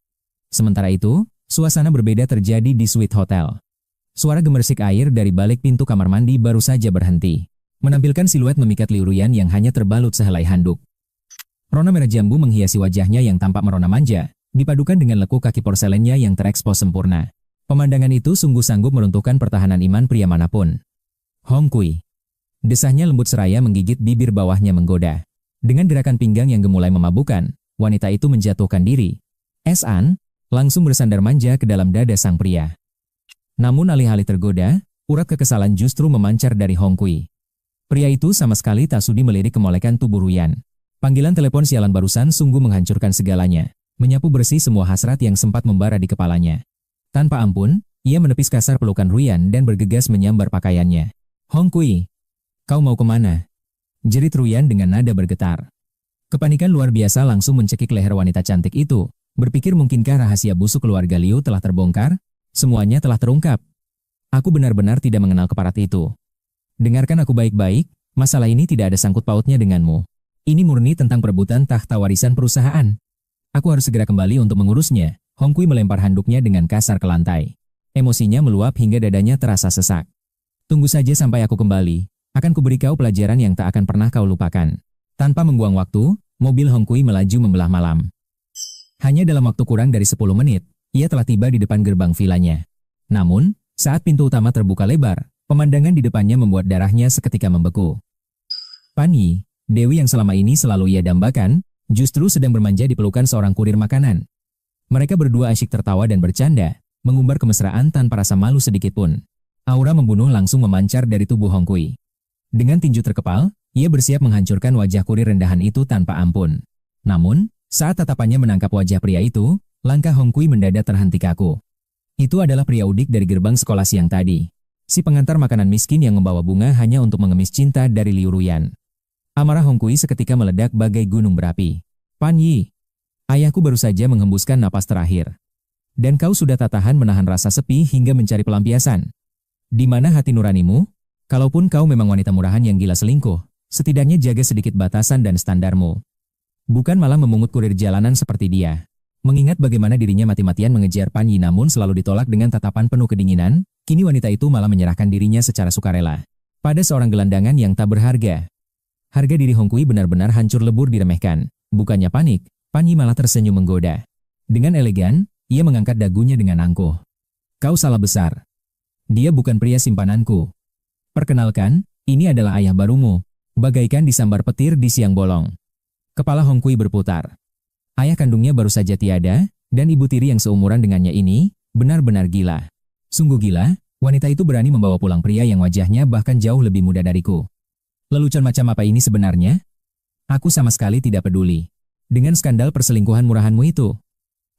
Sementara itu, suasana berbeda terjadi di suite hotel. Suara gemersik air dari balik pintu kamar mandi baru saja berhenti, menampilkan siluet memikat Liu Ruyan yang hanya terbalut sehelai handuk. Rona merah jambu menghiasi wajahnya yang tampak merona manja, dipadukan dengan lekuk kaki porselennya yang terekspos sempurna. Pemandangan itu sungguh sanggup meruntuhkan pertahanan iman pria manapun. Hongkui. Desahnya lembut seraya menggigit bibir bawahnya menggoda. Dengan gerakan pinggang yang gemulai memabukkan, wanita itu menjatuhkan diri. An langsung bersandar manja ke dalam dada sang pria. Namun alih-alih tergoda, urat kekesalan justru memancar dari Hongkui. Pria itu sama sekali tak sudi melirik kemolekan tubuh Ruyan. Panggilan telepon sialan barusan sungguh menghancurkan segalanya, menyapu bersih semua hasrat yang sempat membara di kepalanya. Tanpa ampun, ia menepis kasar pelukan Ruyan dan bergegas menyambar pakaiannya. Hongkui! Kau mau kemana? Jerit Ruyan dengan nada bergetar. Kepanikan luar biasa langsung mencekik leher wanita cantik itu. Berpikir mungkinkah rahasia busuk keluarga Liu telah terbongkar? Semuanya telah terungkap. Aku benar-benar tidak mengenal keparat itu. Dengarkan aku baik-baik, masalah ini tidak ada sangkut pautnya denganmu. Ini murni tentang perebutan tahta warisan perusahaan. Aku harus segera kembali untuk mengurusnya. Hongkui melempar handuknya dengan kasar ke lantai. Emosinya meluap hingga dadanya terasa sesak. Tunggu saja sampai aku kembali. Akan kuberi kau pelajaran yang tak akan pernah kau lupakan. Tanpa membuang waktu, mobil Hong Kui melaju membelah malam. Hanya dalam waktu kurang dari 10 menit, ia telah tiba di depan gerbang vilanya. Namun, saat pintu utama terbuka lebar, pemandangan di depannya membuat darahnya seketika membeku. Pan Yi, dewi yang selama ini selalu ia dambakan, justru sedang bermanja di pelukan seorang kurir makanan. Mereka berdua asyik tertawa dan bercanda, mengumbar kemesraan tanpa rasa malu sedikitpun. Aura membunuh langsung memancar dari tubuh Hong Kui. Dengan tinju terkepal, ia bersiap menghancurkan wajah kurir rendahan itu tanpa ampun. Namun, saat tatapannya menangkap wajah pria itu, langkah Hong Kui mendadak terhenti kaku. Itu adalah pria udik dari gerbang sekolah siang tadi. Si pengantar makanan miskin yang membawa bunga hanya untuk mengemis cinta dari Liu Ruyan. Amarah Hong Kui seketika meledak bagai gunung berapi. Pan Yi, ayahku baru saja menghembuskan napas terakhir. Dan kau sudah tak tahan menahan rasa sepi hingga mencari pelampiasan. Di mana hati nuranimu? Kalaupun kau memang wanita murahan yang gila selingkuh, setidaknya jaga sedikit batasan dan standarmu. Bukan malah memungut kurir jalanan seperti dia. Mengingat bagaimana dirinya mati-matian mengejar Pan Yi namun selalu ditolak dengan tatapan penuh kedinginan, kini wanita itu malah menyerahkan dirinya secara sukarela pada seorang gelandangan yang tak berharga. Harga diri Hong Kui benar-benar hancur lebur diremehkan. Bukannya panik, Pan Yi malah tersenyum menggoda. Dengan elegan, ia mengangkat dagunya dengan angkuh. Kau salah besar. Dia bukan pria simpananku. Perkenalkan, ini adalah ayah barumu, bagaikan disambar petir di siang bolong. Kepala Hong Kui berputar. Ayah kandungnya baru saja tiada, dan ibu tiri yang seumuran dengannya ini, benar-benar gila. Sungguh gila, wanita itu berani membawa pulang pria yang wajahnya bahkan jauh lebih muda dariku. Lelucon macam apa ini sebenarnya? Aku sama sekali tidak peduli dengan skandal perselingkuhan murahanmu itu.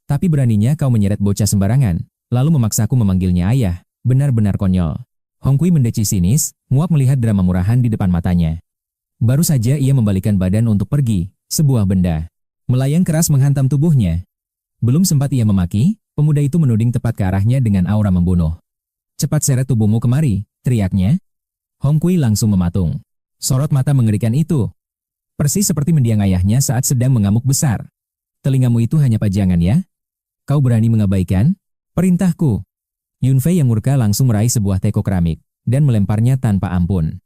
Tapi beraninya kau menyeret bocah sembarangan, lalu memaksaku memanggilnya ayah, benar-benar konyol. Hong Kui mendeci sinis, muak melihat drama murahan di depan matanya. Baru saja ia membalikkan badan untuk pergi, sebuah benda melayang keras menghantam tubuhnya. Belum sempat ia memaki, pemuda itu menuding tepat ke arahnya dengan aura membunuh. Cepat seret tubuhmu kemari, teriaknya. Hong Kui langsung mematung. Sorot mata mengerikan itu. Persis seperti mendiang ayahnya saat sedang mengamuk besar. Telingamu itu hanya pajangan ya? Kau berani mengabaikan perintahku? Yun Fei yang murka langsung meraih sebuah teko keramik dan melemparnya tanpa ampun.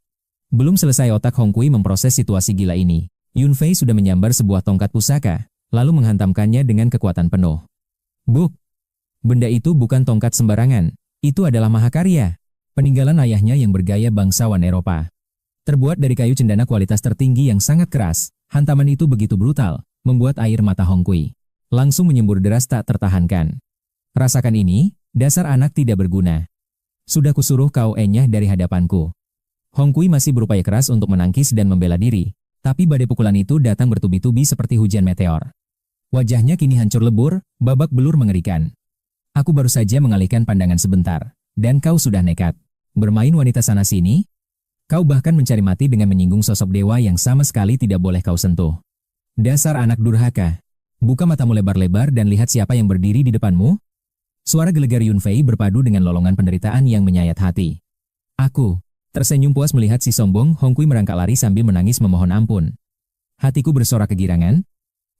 Belum selesai otak Hong Kui memproses situasi gila ini, Yun Fei sudah menyambar sebuah tongkat pusaka, lalu menghantamkannya dengan kekuatan penuh. Buk! Benda itu bukan tongkat sembarangan, itu adalah mahakarya, peninggalan ayahnya yang bergaya bangsawan Eropa. Terbuat dari kayu cendana kualitas tertinggi yang sangat keras, hantaman itu begitu brutal, membuat air mata Hong Kui langsung menyembur deras tak tertahankan. Rasakan ini, dasar anak tidak berguna. Sudah kusuruh kau enyah dari hadapanku. Hong Kui masih berupaya keras untuk menangkis dan membela diri, tapi badai pukulan itu datang bertubi-tubi seperti hujan meteor. Wajahnya kini hancur lebur, babak belur mengerikan. Aku baru saja mengalihkan pandangan sebentar, dan kau sudah nekat bermain wanita sana-sini? Kau bahkan mencari mati dengan menyinggung sosok dewa yang sama sekali tidak boleh kau sentuh. Dasar anak durhaka. Buka matamu lebar-lebar dan lihat siapa yang berdiri di depanmu. Suara gelegar Yun Fei berpadu dengan lolongan penderitaan yang menyayat hati. Aku tersenyum puas melihat si sombong Hong Kui merangkak lari sambil menangis memohon ampun. Hatiku bersorak kegirangan.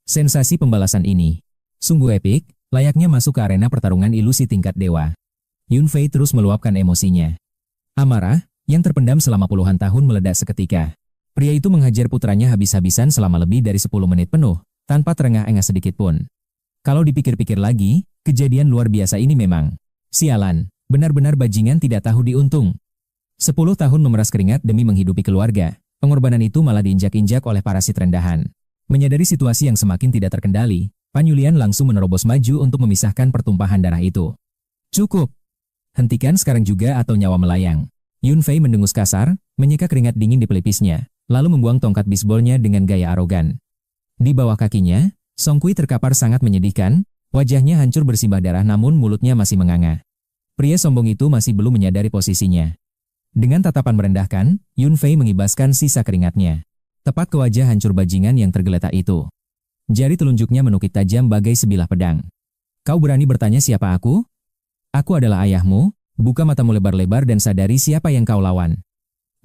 Sensasi pembalasan ini sungguh epik, layaknya masuk ke arena pertarungan ilusi tingkat dewa. Yun Fei terus meluapkan emosinya. Amarah yang terpendam selama puluhan tahun meledak seketika. Pria itu menghajar putranya habis-habisan selama lebih dari 10 menit penuh, tanpa terengah-engah sedikit pun. Kalau dipikir-pikir lagi, kejadian luar biasa ini memang. Sialan, benar-benar bajingan tidak tahu diuntung. 10 tahun memeras keringat demi menghidupi keluarga, pengorbanan itu malah diinjak-injak oleh parasit rendahan. Menyadari situasi yang semakin tidak terkendali, Pan Yulian langsung menerobos maju untuk memisahkan pertumpahan darah itu. Cukup! Hentikan sekarang juga atau nyawa melayang. Yun Fei mendengus kasar, menyeka keringat dingin di pelipisnya, lalu membuang tongkat bisbolnya dengan gaya arogan. Di bawah kakinya, Song Kui terkapar sangat menyedihkan, wajahnya hancur bersimbah darah namun mulutnya masih menganga. Pria sombong itu masih belum menyadari posisinya. Dengan tatapan merendahkan, Yun Fei mengibaskan sisa keringatnya. Tepat ke wajah hancur bajingan yang tergeletak itu. Jari telunjuknya menukik tajam bagai sebilah pedang. Kau berani bertanya siapa aku? Aku adalah ayahmu, buka matamu lebar-lebar dan sadari siapa yang kau lawan.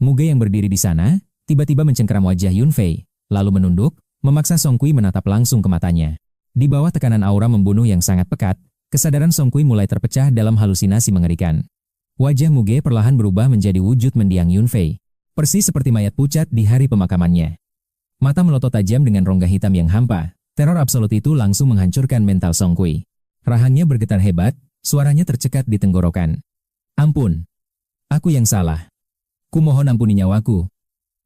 Muge yang berdiri di sana, tiba-tiba mencengkeram wajah Yun Fei, lalu menunduk, memaksa Song Kui menatap langsung ke matanya. Di bawah tekanan aura membunuh yang sangat pekat, kesadaran Song Kui mulai terpecah dalam halusinasi mengerikan. Wajah Muge perlahan berubah menjadi wujud mendiang Yun Fei. Persis seperti mayat pucat di hari pemakamannya. Mata melotot tajam dengan rongga hitam yang hampa. Teror absolut itu langsung menghancurkan mental Song Kui. Rahangnya bergetar hebat, suaranya tercekat di tenggorokan. Ampun. Aku yang salah. Kumohon ampuni nyawaku.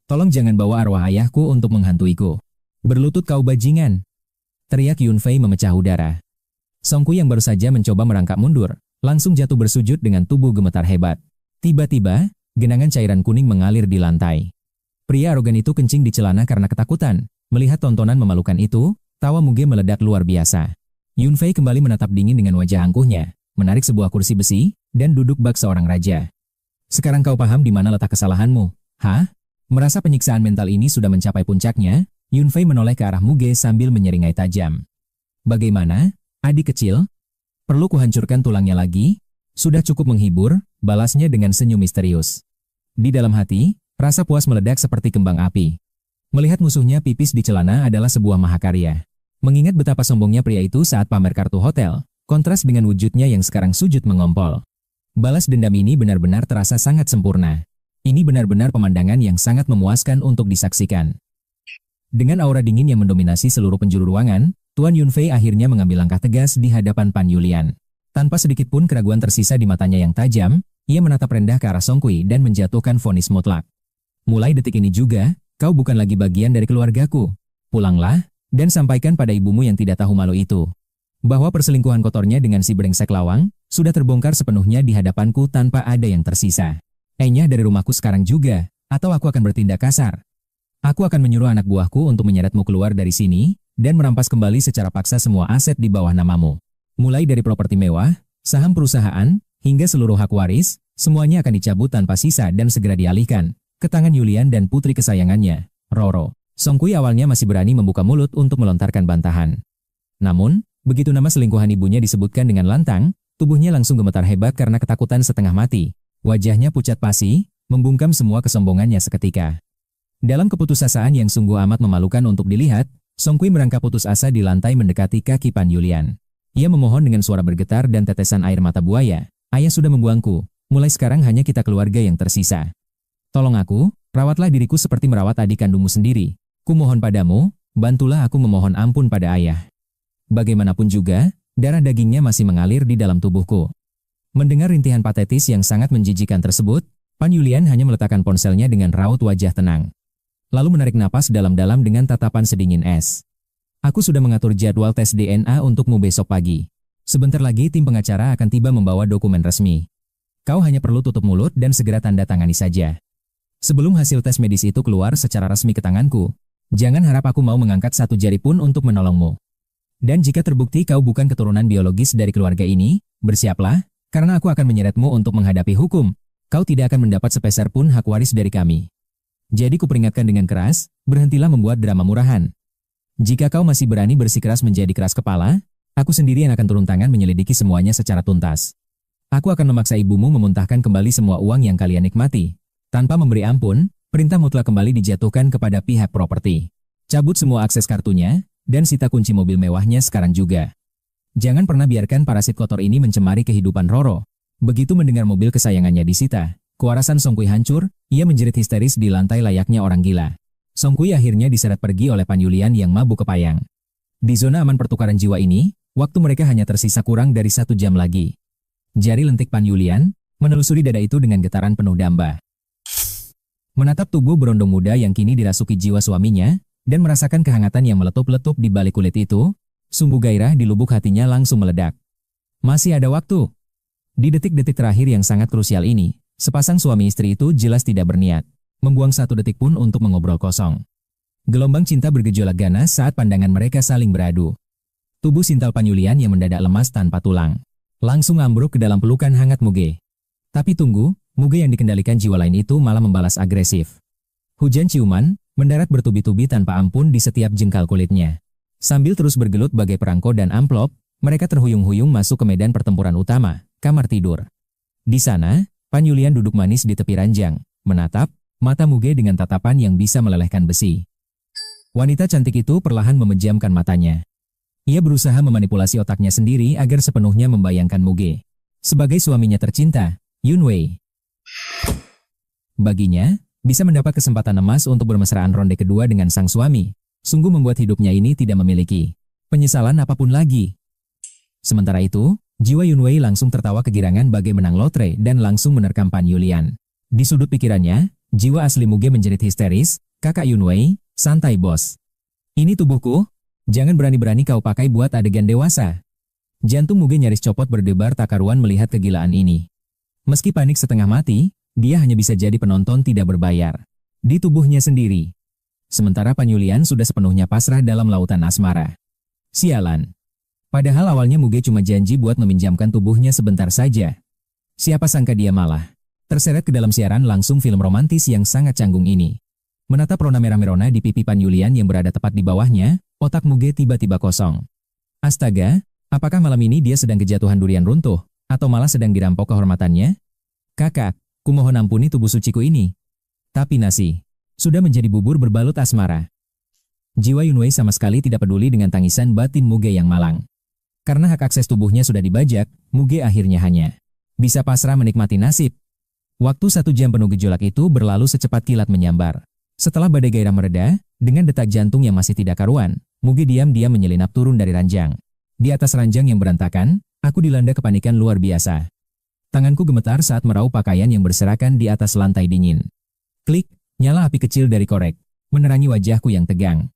Tolong jangan bawa arwah ayahku untuk menghantuiku. Berlutut kau bajingan. Teriak Yun Fei memecah udara. Song Kui yang baru saja mencoba merangkak mundur, langsung jatuh bersujud dengan tubuh gemetar hebat. Tiba-tiba, genangan cairan kuning mengalir di lantai. Pria arogan itu kencing di celana karena ketakutan. Melihat tontonan memalukan itu, tawa Muge meledak luar biasa. Yun Fei kembali menatap dingin dengan wajah angkuhnya, menarik sebuah kursi besi, dan duduk bak seorang raja. Sekarang kau paham di mana letak kesalahanmu, hah? Merasa penyiksaan mental ini sudah mencapai puncaknya, Yun Fei menoleh ke arah Muge sambil menyeringai tajam. Bagaimana, adik kecil? Perlu kuhancurkan tulangnya lagi? Sudah cukup menghibur, balasnya dengan senyum misterius. Di dalam hati, rasa puas meledak seperti kembang api. Melihat musuhnya pipis di celana adalah sebuah mahakarya. Mengingat betapa sombongnya pria itu saat pamer kartu hotel, kontras dengan wujudnya yang sekarang sujud mengompol. Balas dendam ini benar-benar terasa sangat sempurna. Ini benar-benar pemandangan yang sangat memuaskan untuk disaksikan. Dengan aura dingin yang mendominasi seluruh penjuru ruangan, Tuan Yun Fei akhirnya mengambil langkah tegas di hadapan Pan Yulian. Tanpa sedikit pun keraguan tersisa di matanya yang tajam, ia menatap rendah ke arah Song Kui dan menjatuhkan vonis mutlak. Mulai detik ini juga, kau bukan lagi bagian dari keluargaku. Pulanglah, dan sampaikan pada ibumu yang tidak tahu malu itu, bahwa perselingkuhan kotornya dengan si brengsek lawang, sudah terbongkar sepenuhnya di hadapanku tanpa ada yang tersisa. Enyah dari rumahku sekarang juga, atau aku akan bertindak kasar. Aku akan menyuruh anak buahku untuk menyeretmu keluar dari sini, dan merampas kembali secara paksa semua aset di bawah namamu. Mulai dari properti mewah, saham perusahaan, hingga seluruh hak waris, semuanya akan dicabut tanpa sisa dan segera dialihkan ke tangan Yulian dan putri kesayangannya, Roro. Song Kui awalnya masih berani membuka mulut untuk melontarkan bantahan. Namun, begitu nama selingkuhan ibunya disebutkan dengan lantang, tubuhnya langsung gemetar hebat karena ketakutan setengah mati. Wajahnya pucat pasi, membungkam semua kesombongannya seketika. Dalam keputusasaan yang sungguh amat memalukan untuk dilihat, Song Kui merangkak putus asa di lantai mendekati kaki Pan Yulian. Ia memohon dengan suara bergetar dan tetesan air mata buaya. Ayah sudah membuangku, mulai sekarang hanya kita keluarga yang tersisa. Tolong aku, rawatlah diriku seperti merawat adik kandungmu sendiri. Kumohon padamu, bantulah aku memohon ampun pada ayah. Bagaimanapun juga, darah dagingnya masih mengalir di dalam tubuhku. Mendengar rintihan patetis yang sangat menjijikan tersebut, Pan Yulian hanya meletakkan ponselnya dengan raut wajah tenang. Lalu menarik napas dalam-dalam dengan tatapan sedingin es. Aku sudah mengatur jadwal tes DNA untukmu besok pagi. Sebentar lagi tim pengacara akan tiba membawa dokumen resmi. Kau hanya perlu tutup mulut dan segera tanda tangani saja. Sebelum hasil tes medis itu keluar secara resmi ke tanganku, jangan harap aku mau mengangkat satu jari pun untuk menolongmu. Dan jika terbukti kau bukan keturunan biologis dari keluarga ini, bersiaplah, karena aku akan menyeretmu untuk menghadapi hukum. Kau tidak akan mendapat sepeser pun hak waris dari kami. Jadi kuperingatkan dengan keras, berhentilah membuat drama murahan. Jika kau masih berani bersikeras menjadi keras kepala, aku sendiri yang akan turun tangan menyelidiki semuanya secara tuntas. Aku akan memaksa ibumu memuntahkan kembali semua uang yang kalian nikmati. Tanpa memberi ampun, perintah mutlak kembali dijatuhkan kepada pihak properti. Cabut semua akses kartunya, dan sita kunci mobil mewahnya sekarang juga. Jangan pernah biarkan parasit kotor ini mencemari kehidupan Roro. Begitu mendengar mobil kesayangannya disita, kewarasan Song Kui hancur, ia menjerit histeris di lantai layaknya orang gila. Song Kui akhirnya diseret pergi oleh Pan Yulian yang mabuk kepayang. Di zona aman pertukaran jiwa ini, waktu mereka hanya tersisa kurang dari 1 jam lagi. Jari lentik Pan Yulian menelusuri dada itu dengan getaran penuh damba. Menatap tubuh berondong muda yang kini dirasuki jiwa suaminya, dan merasakan kehangatan yang meletup-letup di balik kulit itu, sumbu gairah di lubuk hatinya langsung meledak. Masih ada waktu. Di detik-detik terakhir yang sangat krusial ini, sepasang suami istri itu jelas tidak berniat membuang 1 detik pun untuk mengobrol kosong. Gelombang cinta bergejolak ganas saat pandangan mereka saling beradu. Tubuh sintal Pan Yulian yang mendadak lemas tanpa tulang langsung ambruk ke dalam pelukan hangat Muge. Tapi tunggu, Muge yang dikendalikan jiwa lain itu malah membalas agresif. Hujan ciuman mendarat bertubi-tubi tanpa ampun di setiap jengkal kulitnya. Sambil terus bergelut bagai perangko dan amplop, mereka terhuyung-huyung masuk ke medan pertempuran utama, kamar tidur. Di sana, Pan Yulian duduk manis di tepi ranjang, menatap mata Muge dengan tatapan yang bisa melelehkan besi. Wanita cantik itu perlahan memejamkan matanya. Ia berusaha memanipulasi otaknya sendiri agar sepenuhnya membayangkan Muge sebagai suaminya tercinta, Yun Wei. Baginya, Bisa mendapat kesempatan emas untuk bermesraan ronde kedua dengan sang suami. Sungguh membuat hidupnya ini tidak memiliki penyesalan apapun lagi. Sementara itu, jiwa Yunwei langsung tertawa kegirangan bagai menang lotre dan langsung menerkam Pan Yulian. Di sudut pikirannya, jiwa asli Muge menjerit histeris, "Kakak Yunwei, santai bos. Ini tubuhku, jangan berani-berani kau pakai buat adegan dewasa." Jantung Muge nyaris copot berdebar tak karuan melihat kegilaan ini. Meski panik setengah mati, dia hanya bisa jadi penonton tidak berbayar. Di tubuhnya sendiri. Sementara Pan Yulian sudah sepenuhnya pasrah dalam lautan asmara. Sialan. Padahal awalnya Muge cuma janji buat meminjamkan tubuhnya sebentar saja. Siapa sangka dia malah terseret ke dalam siaran langsung film romantis yang sangat canggung ini. Menatap rona merah-merona di pipi Pan Yulian yang berada tepat di bawahnya, otak Muge tiba-tiba kosong. Astaga, apakah malam ini dia sedang kejatuhan durian runtuh? Atau malah sedang dirampok kehormatannya? Kakak, kumohon ampuni tubuh suciku ini. Tapi nasi sudah menjadi bubur berbalut asmara. Jiwa Yunwei sama sekali tidak peduli dengan tangisan batin Muge yang malang. Karena hak akses tubuhnya sudah dibajak, Muge akhirnya hanya bisa pasrah menikmati nasib. Waktu 1 jam penuh gejolak itu berlalu secepat kilat menyambar. Setelah badai gairah mereda, dengan detak jantung yang masih tidak karuan, Muge diam-diam menyelinap turun dari ranjang. Di atas ranjang yang berantakan, aku dilanda kepanikan luar biasa. Tanganku gemetar saat meraup pakaian yang berserakan di atas lantai dingin. Klik, nyala api kecil dari korek, menerangi wajahku yang tegang.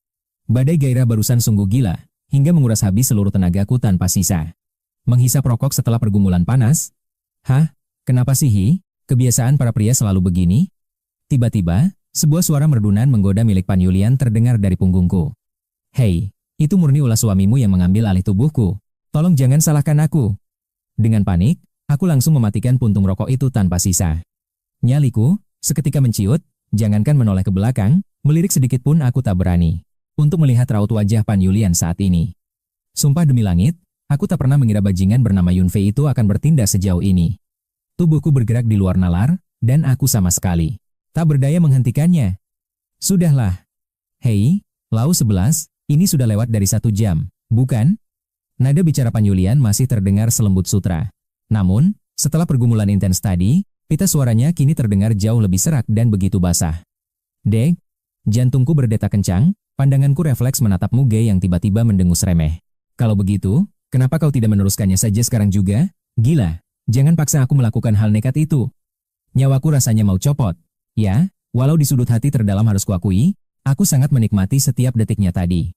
Badai gairah barusan sungguh gila, hingga menguras habis seluruh tenagaku tanpa sisa. Menghisap rokok setelah pergumulan panas? Hah? Kenapa sih Hi? Kebiasaan para pria selalu begini? Tiba-tiba, sebuah suara merdunan menggoda milik Pan Yulian terdengar dari punggungku. Hei, itu murni ulah suamimu yang mengambil alih tubuhku. Tolong jangan salahkan aku. Dengan panik, aku langsung mematikan puntung rokok itu tanpa sisa. Nyaliku, seketika menciut, jangankan menoleh ke belakang, melirik sedikit pun aku tak berani untuk melihat raut wajah Pan Yulian saat ini. Sumpah demi langit, aku tak pernah mengira bajingan bernama Yunfei itu akan bertindak sejauh ini. Tubuhku bergerak di luar nalar, dan aku sama sekali tak berdaya menghentikannya. Sudahlah. Hei, Lau 11, ini sudah lewat dari 1 jam, bukan? Nada bicara Pan Yulian masih terdengar selembut sutra. Namun, setelah pergumulan intens tadi, pita suaranya kini terdengar jauh lebih serak dan begitu basah. Dek, jantungku berdetak kencang, pandanganku refleks menatap Muge yang tiba-tiba mendengus remeh. Kalau begitu, kenapa kau tidak meneruskannya saja sekarang juga? Gila. Jangan paksa aku melakukan hal nekat itu. Nyawaku rasanya mau copot. Ya, walau di sudut hati terdalam harus kuakui, aku sangat menikmati setiap detiknya tadi.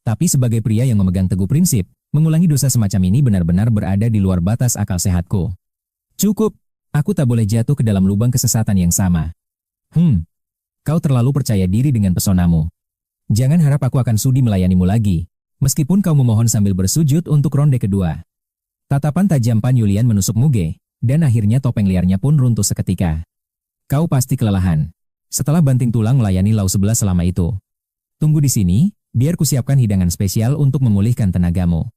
Tapi sebagai pria yang memegang teguh prinsip, mengulangi dosa semacam ini benar-benar berada di luar batas akal sehatku. Cukup, aku tak boleh jatuh ke dalam lubang kesesatan yang sama. Kau terlalu percaya diri dengan pesonamu. Jangan harap aku akan sudi melayanimu lagi, meskipun kau memohon sambil bersujud untuk ronde kedua. Tatapan tajam Pan Yulian menusuk Muge, dan akhirnya topeng liarnya pun runtuh seketika. Kau pasti kelelahan. Setelah banting tulang melayani Lau 11 selama itu. Tunggu di sini, biar kusiapkan hidangan spesial untuk memulihkan tenagamu.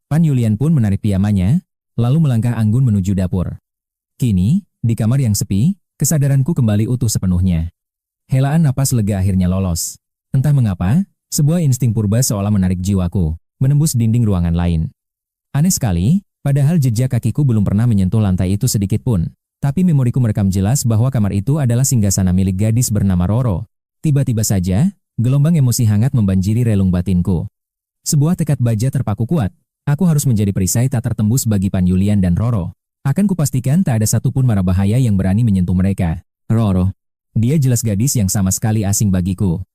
Pan Yulian pun menarik pijamannya, lalu melangkah anggun menuju dapur. Kini, di kamar yang sepi, kesadaranku kembali utuh sepenuhnya. Helaan napas lega akhirnya lolos. Entah mengapa, sebuah insting purba seolah menarik jiwaku, menembus dinding ruangan lain. Aneh sekali, padahal jejak kakiku belum pernah menyentuh lantai itu sedikit pun. Tapi memoriku merekam jelas bahwa kamar itu adalah singgasana milik gadis bernama Roro. Tiba-tiba saja, gelombang emosi hangat membanjiri relung batinku. Sebuah tekad baja terpaku kuat. Aku harus menjadi perisai tak tertembus bagi Pan Yulian dan Roro. Akan kupastikan tak ada satupun mara bahaya yang berani menyentuh mereka. Roro. Dia jelas gadis yang sama sekali asing bagiku.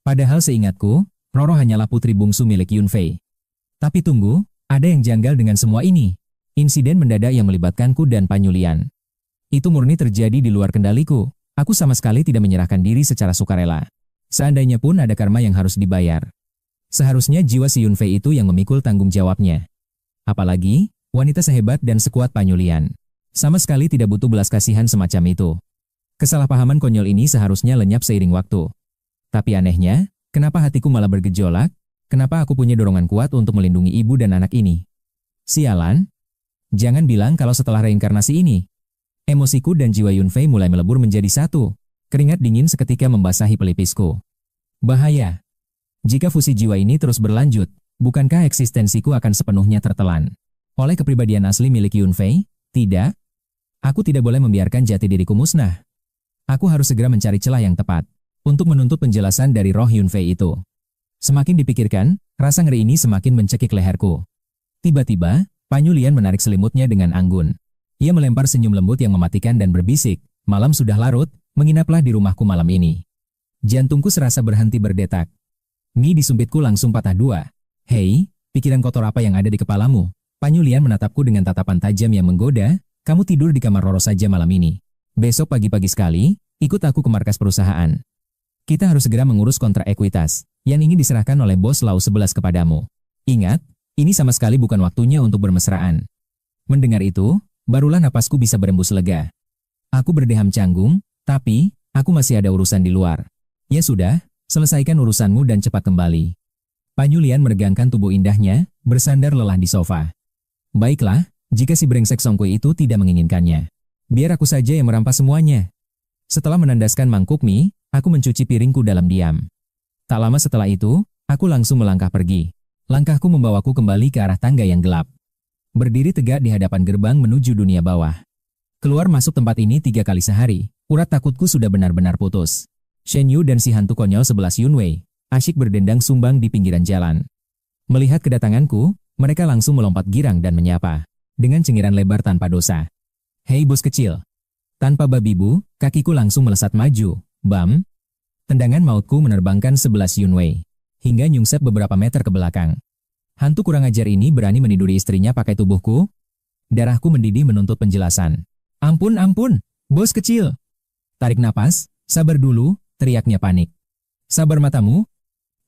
Padahal seingatku, Roro hanyalah putri bungsu milik Yunfei. Tapi tunggu, ada yang janggal dengan semua ini. Insiden mendadak yang melibatkanku dan Pan Yulian. Itu murni terjadi di luar kendaliku. Aku sama sekali tidak menyerahkan diri secara sukarela. Seandainya pun ada karma yang harus dibayar. Seharusnya jiwa si Yunfei itu yang memikul tanggung jawabnya. Apalagi, wanita sehebat dan sekuat Pan Yulian. Sama sekali tidak butuh belas kasihan semacam itu. Kesalahpahaman konyol ini seharusnya lenyap seiring waktu. Tapi anehnya, kenapa hatiku malah bergejolak? Kenapa aku punya dorongan kuat untuk melindungi ibu dan anak ini? Sialan. Jangan bilang kalau setelah reinkarnasi ini. Emosiku dan jiwa Yunfei mulai melebur menjadi satu. Keringat dingin seketika membasahi pelipisku. Bahaya. Jika fusi jiwa ini terus berlanjut, bukankah eksistensiku akan sepenuhnya tertelan oleh kepribadian asli milik Yunfei? Tidak. Aku tidak boleh membiarkan jati diriku musnah. Aku harus segera mencari celah yang tepat untuk menuntut penjelasan dari roh Yunfei itu. Semakin dipikirkan, rasa ngeri ini semakin mencekik leherku. Tiba-tiba, Panyu Lian menarik selimutnya dengan anggun. Ia melempar senyum lembut yang mematikan dan berbisik, "Malam sudah larut, menginaplah di rumahku malam ini." Jantungku serasa berhenti berdetak. Mi di sumpitku langsung patah dua. "Hei, pikiran kotor apa yang ada di kepalamu?" Panyu Lian menatapku dengan tatapan tajam yang menggoda. "Kamu tidur di kamar Roro saja malam ini. Besok pagi-pagi sekali, ikut aku ke markas perusahaan. Kita harus segera mengurus kontrak ekuitas yang ingin diserahkan oleh bos Lau 11 kepadamu. Ingat, ini sama sekali bukan waktunya untuk bermesraan." Mendengar itu, barulah napasku bisa berembus lega. Aku berdeham canggung, tapi aku masih ada urusan di luar. "Ya sudah, selesaikan urusanmu dan cepat kembali." Panyu Lian meregangkan tubuh indahnya, bersandar lelah di sofa. "Baiklah, jika si brengsek Songkui itu tidak menginginkannya. Biar aku saja yang merampas semuanya." Setelah menandaskan mangkuk mie, aku mencuci piringku dalam diam. Tak lama setelah itu, aku langsung melangkah pergi. Langkahku membawaku kembali ke arah tangga yang gelap. Berdiri tegak di hadapan gerbang menuju dunia bawah. Keluar masuk tempat ini 3 kali sehari, urat takutku sudah benar-benar putus. Shen Yu dan si hantu konyol 11 Yunwei asyik berdendang sumbang di pinggiran jalan. Melihat kedatanganku, mereka langsung melompat girang dan menyapa dengan cengiran lebar tanpa dosa. "Hei bos kecil." Tanpa babi bu, kakiku langsung melesat maju. Bam! Tendangan mautku menerbangkan 11 Yunwei hingga nyungsep beberapa meter ke belakang. Hantu kurang ajar ini berani meniduri istrinya pakai tubuhku? Darahku mendidih menuntut penjelasan. "Ampun, ampun, bos kecil." Tarik napas, "Sabar dulu," teriaknya panik. "Sabar matamu.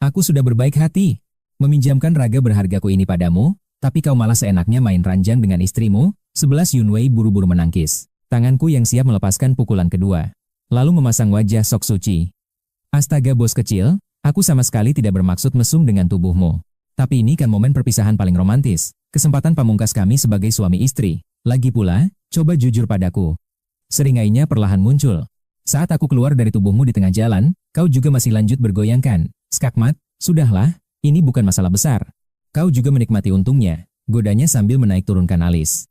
Aku sudah berbaik hati meminjamkan raga berhargaku ini padamu, tapi kau malah seenaknya main ranjang dengan istrimu." 11 Yunwei buru-buru menangkis. Tanganku yang siap melepaskan pukulan kedua, lalu memasang wajah sok suci. "Astaga bos kecil, aku sama sekali tidak bermaksud mesum dengan tubuhmu. Tapi ini kan momen perpisahan paling romantis, kesempatan pamungkas kami sebagai suami istri. Lagi pula, coba jujur padaku." Seringainya perlahan muncul. "Saat aku keluar dari tubuhmu di tengah jalan, kau juga masih lanjut bergoyangkan." "Skakmat, sudahlah, ini bukan masalah besar. Kau juga menikmati untungnya," godanya sambil menaik turunkan alis.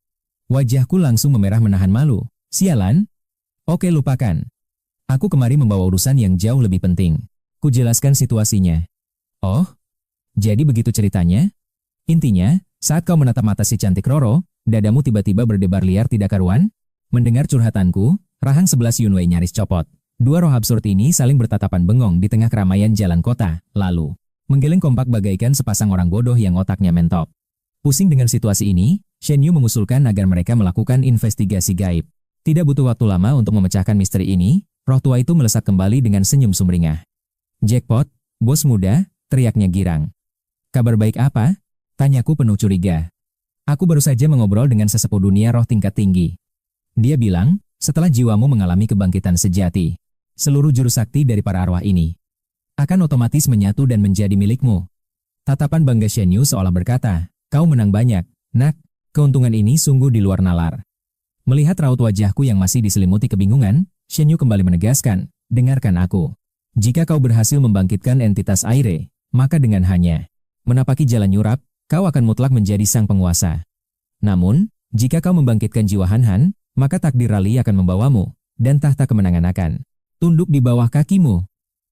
Wajahku langsung memerah menahan malu. "Sialan. Oke lupakan. Aku kemari membawa urusan yang jauh lebih penting." Kujelaskan situasinya. "Oh? Jadi begitu ceritanya? Intinya, saat kau menatap mata si cantik Roro, dadamu tiba-tiba berdebar liar tidak karuan?" Mendengar curhatanku, rahang 11 Yunwei nyaris copot. Dua roh absurd ini saling bertatapan bengong di tengah keramaian jalan kota, lalu menggeleng kompak bagaikan sepasang orang bodoh yang otaknya mentok. Pusing dengan situasi ini, Shen Yu mengusulkan agar mereka melakukan investigasi gaib. Tidak butuh waktu lama untuk memecahkan misteri ini, roh tua itu melesat kembali dengan senyum sumringah. "Jackpot, bos muda," teriaknya girang. "Kabar baik apa?" tanyaku penuh curiga. "Aku baru saja mengobrol dengan sesepuh dunia roh tingkat tinggi. Dia bilang, setelah jiwamu mengalami kebangkitan sejati, seluruh jurus sakti dari para arwah ini akan otomatis menyatu dan menjadi milikmu." Tatapan bangga Shen Yu seolah berkata, "Kau menang banyak, nak. Keuntungan ini sungguh di luar nalar." Melihat raut wajahku yang masih diselimuti kebingungan, Shen Yu kembali menegaskan, "Dengarkan aku. Jika kau berhasil membangkitkan entitas Aire, maka dengan hanya menapaki jalan nyurap, kau akan mutlak menjadi sang penguasa. Namun, jika kau membangkitkan jiwa Han-Han, maka takdir Rali akan membawamu, dan tahta kemenangan akan tunduk di bawah kakimu."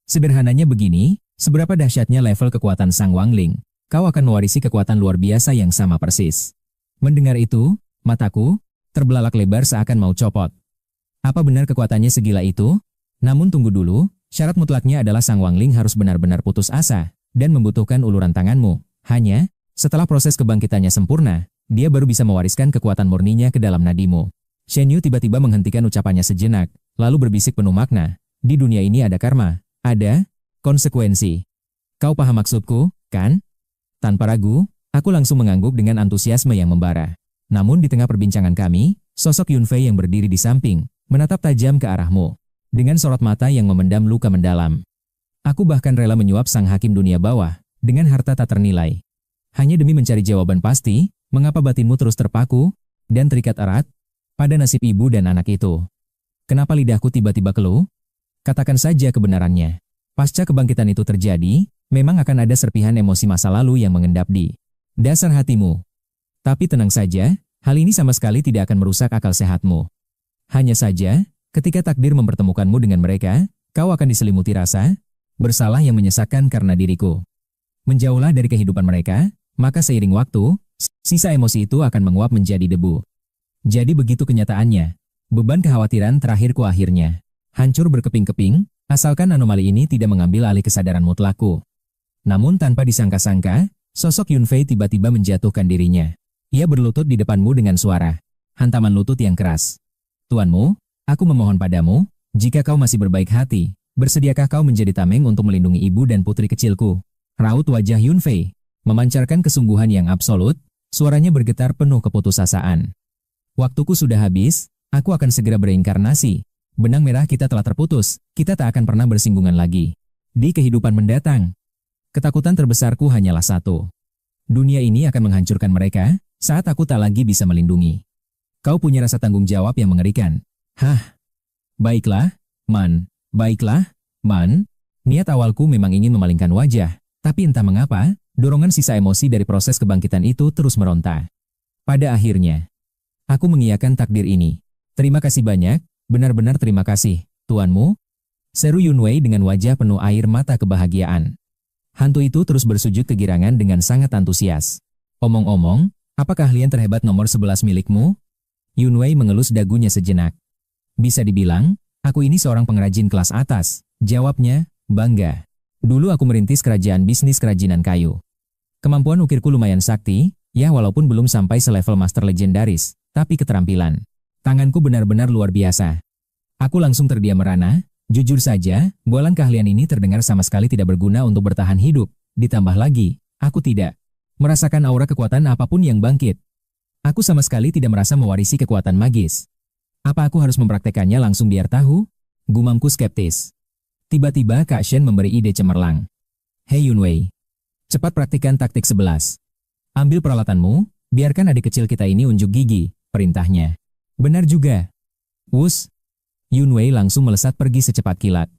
Sederhananya begini, seberapa dahsyatnya level kekuatan Sang Wangling, kau akan mewarisi kekuatan luar biasa yang sama persis. Mendengar itu, mataku terbelalak lebar seakan mau copot. Apa benar kekuatannya segila itu? Namun tunggu dulu, syarat mutlaknya adalah Sang Wangling harus benar-benar putus asa dan membutuhkan uluran tanganmu. Hanya setelah proses kebangkitannya sempurna, dia baru bisa mewariskan kekuatan murninya ke dalam nadimu. Shen Yu tiba-tiba menghentikan ucapannya sejenak, lalu berbisik penuh makna, "Di dunia ini ada karma, ada konsekuensi. Kau paham maksudku, kan?" Tanpa ragu, aku langsung mengangguk dengan antusiasme yang membara. Namun di tengah perbincangan kami, sosok Yunfei yang berdiri di samping, menatap tajam ke arahmu, dengan sorot mata yang memendam luka mendalam. Aku bahkan rela menyuap sang hakim dunia bawah, dengan harta tak ternilai. Hanya demi mencari jawaban pasti, mengapa batinmu terus terpaku, dan terikat erat, pada nasib ibu dan anak itu. Kenapa lidahku tiba-tiba keluh? Katakan saja kebenarannya. Pasca kebangkitan itu terjadi, memang akan ada serpihan emosi masa lalu yang mengendap di dasar hatimu. Tapi tenang saja, hal ini sama sekali tidak akan merusak akal sehatmu. Hanya saja, Ketika takdir mempertemukanmu dengan mereka, kau akan diselimuti rasa bersalah yang menyesakkan karena diriku. Menjauhlah dari kehidupan mereka, maka seiring waktu, sisa emosi itu akan menguap menjadi debu. Jadi begitu kenyataannya. Beban kekhawatiran terakhirku akhirnya hancur berkeping-keping, asalkan anomali ini tidak mengambil alih kesadaran mutlakku. Namun tanpa disangka-sangka, sosok Yunfei tiba-tiba menjatuhkan dirinya. Ia berlutut di depanmu dengan suara hantaman lutut yang keras. Tuanmu, aku memohon padamu, jika kau masih berbaik hati, bersediakah kau menjadi tameng untuk melindungi ibu dan putri kecilku? Raut wajah Yunfei memancarkan kesungguhan yang absolut, suaranya bergetar penuh keputusasaan. Waktuku sudah habis, aku akan segera bereinkarnasi. Benang merah kita telah terputus, kita tak akan pernah bersinggungan lagi. Di kehidupan mendatang, ketakutan terbesarku hanyalah satu. Dunia ini akan menghancurkan mereka, saat aku tak lagi bisa melindungi. Kau punya rasa tanggung jawab yang mengerikan. Hah? Baiklah, Man. Baiklah, Man. Niat awalku memang ingin memalingkan wajah, tapi entah mengapa, dorongan sisa emosi dari proses kebangkitan itu terus meronta. Pada akhirnya, aku mengiyakan takdir ini. Terima kasih banyak, benar-benar terima kasih, tuanmu. Seru Yunwei dengan wajah penuh air mata kebahagiaan. Hantu itu terus bersujud kegirangan dengan sangat antusias. Omong-omong, apa keahlian terhebat nomor 11 milikmu? Yunwei mengelus dagunya sejenak. Bisa dibilang, aku ini seorang pengrajin kelas atas, jawabnya, bangga. Dulu aku merintis kerajaan bisnis kerajinan kayu. Kemampuan ukirku lumayan sakti, ya walaupun belum sampai selevel master legendaris, tapi keterampilan tanganku benar-benar luar biasa. Aku langsung terdiam merana, jujur saja, bualan keahlian ini terdengar sama sekali tidak berguna untuk bertahan hidup. Ditambah lagi, aku tidak merasakan aura kekuatan apapun yang bangkit. Aku sama sekali tidak merasa mewarisi kekuatan magis. Apa aku harus mempraktekannya langsung biar tahu? Gumamku skeptis. Tiba-tiba Kak Shen memberi ide cemerlang. Hei Yunwei, cepat praktikkan taktik 11. Ambil peralatanmu, biarkan adik kecil kita ini unjuk gigi, perintahnya. Benar juga. Wus. Yunwei langsung melesat pergi secepat kilat.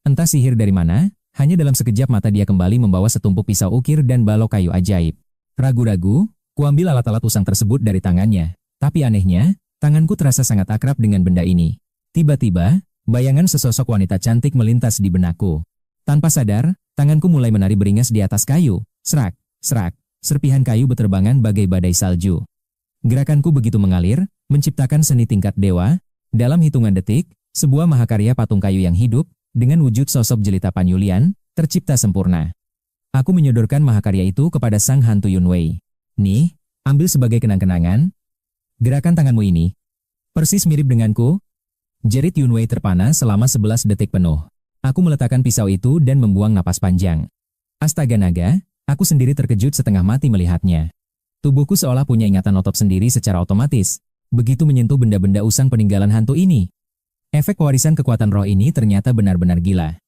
Entah sihir dari mana, hanya dalam sekejap mata dia kembali membawa setumpuk pisau ukir dan balok kayu ajaib. Ragu-ragu, kuambil alat-alat usang tersebut dari tangannya. Tapi anehnya, tanganku terasa sangat akrab dengan benda ini. Tiba-tiba, bayangan sesosok wanita cantik melintas di benakku. Tanpa sadar, tanganku mulai menari beringas di atas kayu. Serak, serak, serpihan kayu berterbangan bagai badai salju. Gerakanku begitu mengalir, menciptakan seni tingkat dewa. Dalam hitungan detik, sebuah mahakarya patung kayu yang hidup, dengan wujud sosok jelita Yulian, tercipta sempurna. Aku menyodorkan mahakarya itu kepada sang hantu Yunwei. Nih, ambil sebagai kenang-kenangan. Gerakan tanganmu ini persis mirip denganku. Jerit Yunwei terpana selama 11 detik penuh. Aku meletakkan pisau itu dan membuang napas panjang. Astaga naga, aku sendiri terkejut setengah mati melihatnya. Tubuhku seolah punya ingatan otot sendiri secara otomatis. Begitu menyentuh benda-benda usang peninggalan hantu ini. Efek pewarisan kekuatan roh ini ternyata benar-benar gila.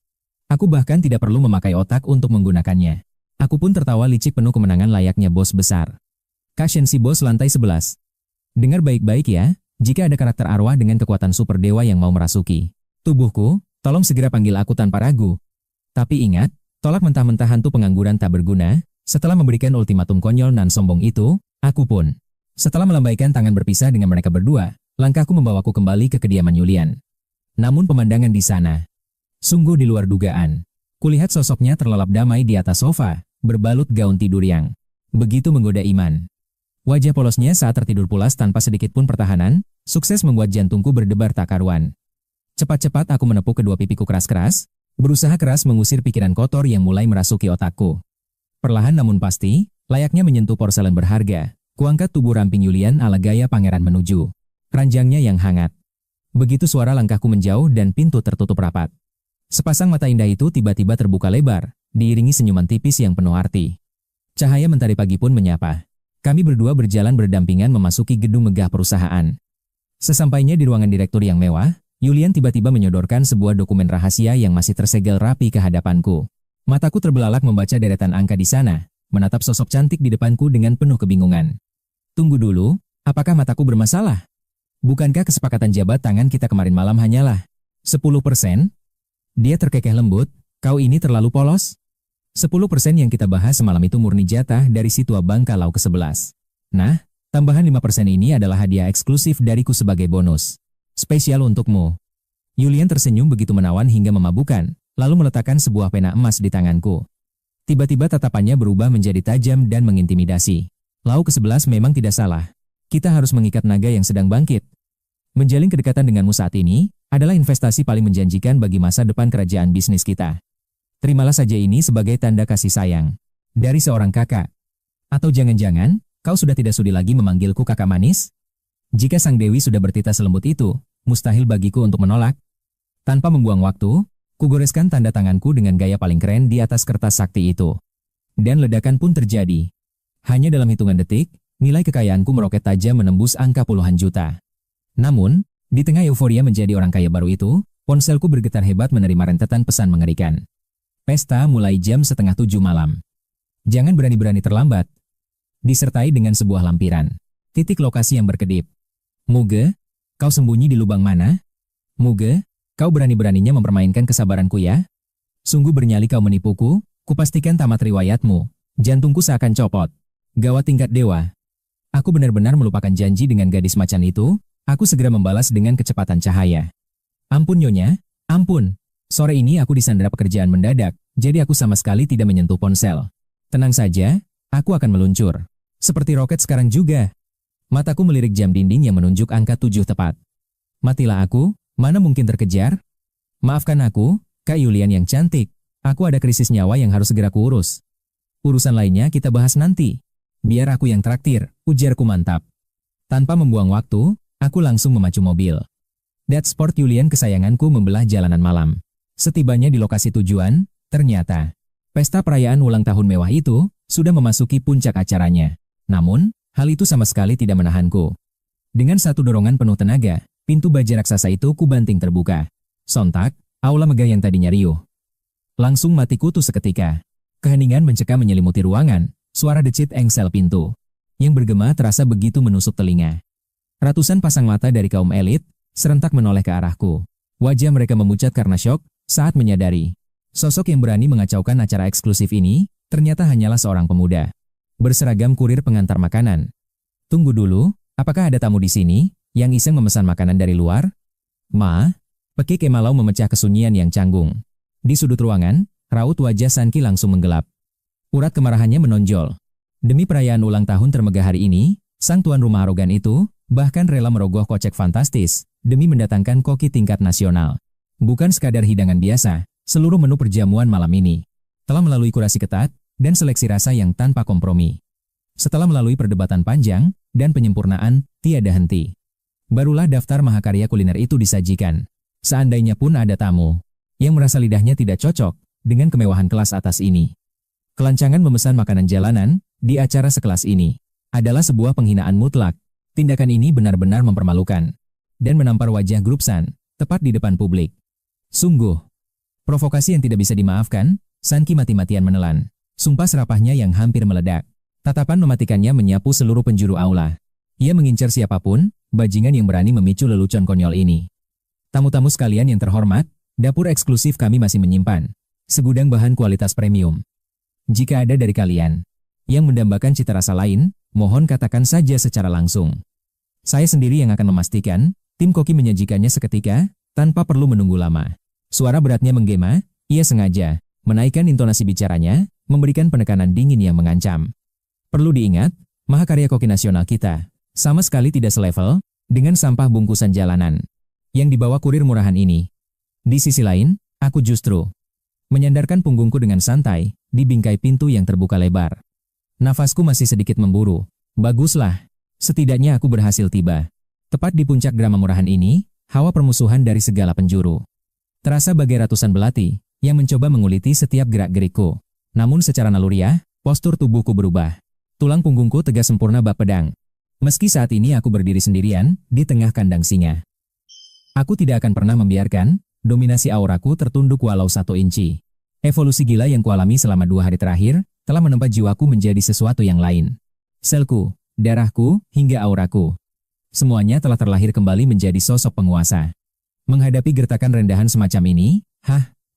Aku bahkan tidak perlu memakai otak untuk menggunakannya. Aku pun tertawa licik penuh kemenangan layaknya bos besar. Kak Shen si bos lantai 11. Dengar baik-baik ya, jika ada karakter arwah dengan kekuatan super dewa yang mau merasuki tubuhku, tolong segera panggil aku tanpa ragu. Tapi ingat, tolak mentah-mentah hantu pengangguran tak berguna. Setelah memberikan ultimatum konyol nan sombong itu, aku pun. Setelah melambaikan tangan berpisah dengan mereka berdua, langkahku membawaku kembali ke kediaman Yulian. Namun pemandangan di sana sungguh di luar dugaan. Kulihat sosoknya terlelap damai di atas sofa, berbalut gaun tidur yang begitu menggoda iman. Wajah polosnya saat tertidur pulas tanpa sedikit pun pertahanan, sukses membuat jantungku berdebar tak karuan. Cepat-cepat aku menepuk kedua pipiku keras-keras, berusaha keras mengusir pikiran kotor yang mulai merasuki otakku. Perlahan namun pasti, layaknya menyentuh porselen berharga, kuangkat tubuh ramping Yulian ala gaya pangeran menuju keranjangnya yang hangat. Begitu suara langkahku menjauh dan pintu tertutup rapat. Sepasang mata indah itu tiba-tiba terbuka lebar, diiringi senyuman tipis yang penuh arti. Cahaya mentari pagi pun menyapa. Kami berdua berjalan berdampingan memasuki gedung megah perusahaan. Sesampainya di ruangan direktur yang mewah, Yulian tiba-tiba menyodorkan sebuah dokumen rahasia yang masih tersegel rapi ke hadapanku. Mataku terbelalak membaca deretan angka di sana, menatap sosok cantik di depanku dengan penuh kebingungan. Tunggu dulu, apakah mataku bermasalah? Bukankah kesepakatan jabat tangan kita kemarin malam hanyalah 10%? Dia terkekeh lembut, kau ini terlalu polos. 10% yang kita bahas semalam itu murni jatah dari si tua Bangkalau ke-11. Nah, tambahan 5% ini adalah hadiah eksklusif dariku sebagai bonus spesial untukmu. Yulian tersenyum begitu menawan hingga memabukkan, lalu meletakkan sebuah pena emas di tanganku. Tiba-tiba tatapannya berubah menjadi tajam dan mengintimidasi. Lauk ke-11 memang tidak salah. Kita harus mengikat naga yang sedang bangkit. Menjalin kedekatan denganmu saat ini adalah investasi paling menjanjikan bagi masa depan kerajaan bisnis kita. Terimalah saja ini sebagai tanda kasih sayang dari seorang kakak. Atau jangan-jangan, kau sudah tidak sudi lagi memanggilku kakak manis? Jika sang dewi sudah bertita selembut itu, mustahil bagiku untuk menolak. Tanpa membuang waktu, kugoreskan tanda tanganku dengan gaya paling keren di atas kertas sakti itu. Dan ledakan pun terjadi. Hanya dalam hitungan detik, nilai kekayaanku meroket tajam menembus angka puluhan juta. Namun, di tengah euforia menjadi orang kaya baru itu, ponselku bergetar hebat menerima rentetan pesan mengerikan. Pesta mulai jam 6:30 malam. Jangan berani-berani terlambat. Disertai dengan sebuah lampiran. Titik lokasi yang berkedip. Muge, kau sembunyi di lubang mana? Muge, kau berani-beraninya mempermainkan kesabaranku ya? Sungguh bernyali kau menipuku, kupastikan tamat riwayatmu. Jantungku seakan copot. Gawat tingkat dewa. Aku benar-benar melupakan janji dengan gadis macan itu, aku segera membalas dengan kecepatan cahaya. Ampun Nyonya, ampun. Sore ini aku disandera pekerjaan mendadak, jadi aku sama sekali tidak menyentuh ponsel. Tenang saja, aku akan meluncur. Seperti roket sekarang juga. Mataku melirik jam dinding yang menunjuk angka 7 tepat. Matilah aku, mana mungkin terkejar? Maafkan aku, Kak Yulian yang cantik. Aku ada krisis nyawa yang harus segera kuurus. Urusan lainnya kita bahas nanti. Biar aku yang traktir, ujarku mantap. Tanpa membuang waktu, aku langsung memacu mobil. That Sport Yulian kesayanganku membelah jalanan malam. Setibanya di lokasi tujuan, ternyata pesta perayaan ulang tahun mewah itu sudah memasuki puncak acaranya. Namun, hal itu sama sekali tidak menahanku. Dengan satu dorongan penuh tenaga, pintu baja raksasa itu kubanting terbuka. Sontak, aula megah yang tadinya riuh langsung mati kutu seketika. Keheningan mencekam menyelimuti ruangan. Suara decit engsel pintu yang bergema terasa begitu menusuk telinga. Ratusan pasang mata dari kaum elit serentak menoleh ke arahku. Wajah mereka memucat karena syok saat menyadari sosok yang berani mengacaukan acara eksklusif ini ternyata hanyalah seorang pemuda berseragam kurir pengantar makanan. Tunggu dulu, apakah ada tamu di sini yang iseng memesan makanan dari luar? Ma, pekik Emalau memecah kesunyian yang canggung. Di sudut ruangan, raut wajah Sanki langsung menggelap. Urat kemarahannya menonjol. Demi perayaan ulang tahun termegah hari ini, sang tuan rumah arogan itu bahkan rela merogoh kocek fantastis demi mendatangkan koki tingkat nasional. Bukan sekadar hidangan biasa, seluruh menu perjamuan malam ini telah melalui kurasi ketat dan seleksi rasa yang tanpa kompromi. Setelah melalui perdebatan panjang dan penyempurnaan tiada henti, barulah daftar mahakarya kuliner itu disajikan. Seandainya pun ada tamu yang merasa lidahnya tidak cocok dengan kemewahan kelas atas ini, kelancangan memesan makanan jalanan di acara sekelas ini adalah sebuah penghinaan mutlak. Tindakan ini benar-benar mempermalukan dan menampar wajah grup San tepat di depan publik. Sungguh, provokasi yang tidak bisa dimaafkan. Sanki mati-matian menelan. Sumpah serapahnya yang hampir meledak. Tatapan mematikannya menyapu seluruh penjuru aula. Ia mengincar siapapun, bajingan yang berani memicu lelucon konyol ini. Tamu-tamu sekalian yang terhormat, dapur eksklusif kami masih menyimpan segudang bahan kualitas premium. Jika ada dari kalian yang mendambakan cita rasa lain, mohon katakan saja secara langsung. Saya sendiri yang akan memastikan, tim koki menyajikannya seketika, tanpa perlu menunggu lama. Suara beratnya menggema, ia sengaja menaikkan intonasi bicaranya, memberikan penekanan dingin yang mengancam. Perlu diingat, mahakarya koki nasional kita sama sekali tidak selevel dengan sampah bungkusan jalanan yang dibawa kurir murahan ini. Di sisi lain, aku justru menyandarkan punggungku dengan santai di bingkai pintu yang terbuka lebar. Nafasku masih sedikit memburu. Baguslah, setidaknya aku berhasil tiba. Tepat di puncak drama murahan ini, hawa permusuhan dari segala penjuru terasa bagai ratusan belati yang mencoba menguliti setiap gerak-gerikku. Namun secara naluriah, postur tubuhku berubah. Tulang punggungku tegak sempurna bak pedang. Meski saat ini aku berdiri sendirian di tengah kandang singa. Aku tidak akan pernah membiarkan dominasi auraku tertunduk walau 1 inci. Evolusi gila yang kualami selama 2 hari terakhir telah menempa jiwaku menjadi sesuatu yang lain. Selku, darahku, hingga auraku. Semuanya telah terlahir kembali menjadi sosok penguasa. Menghadapi gertakan rendahan semacam ini,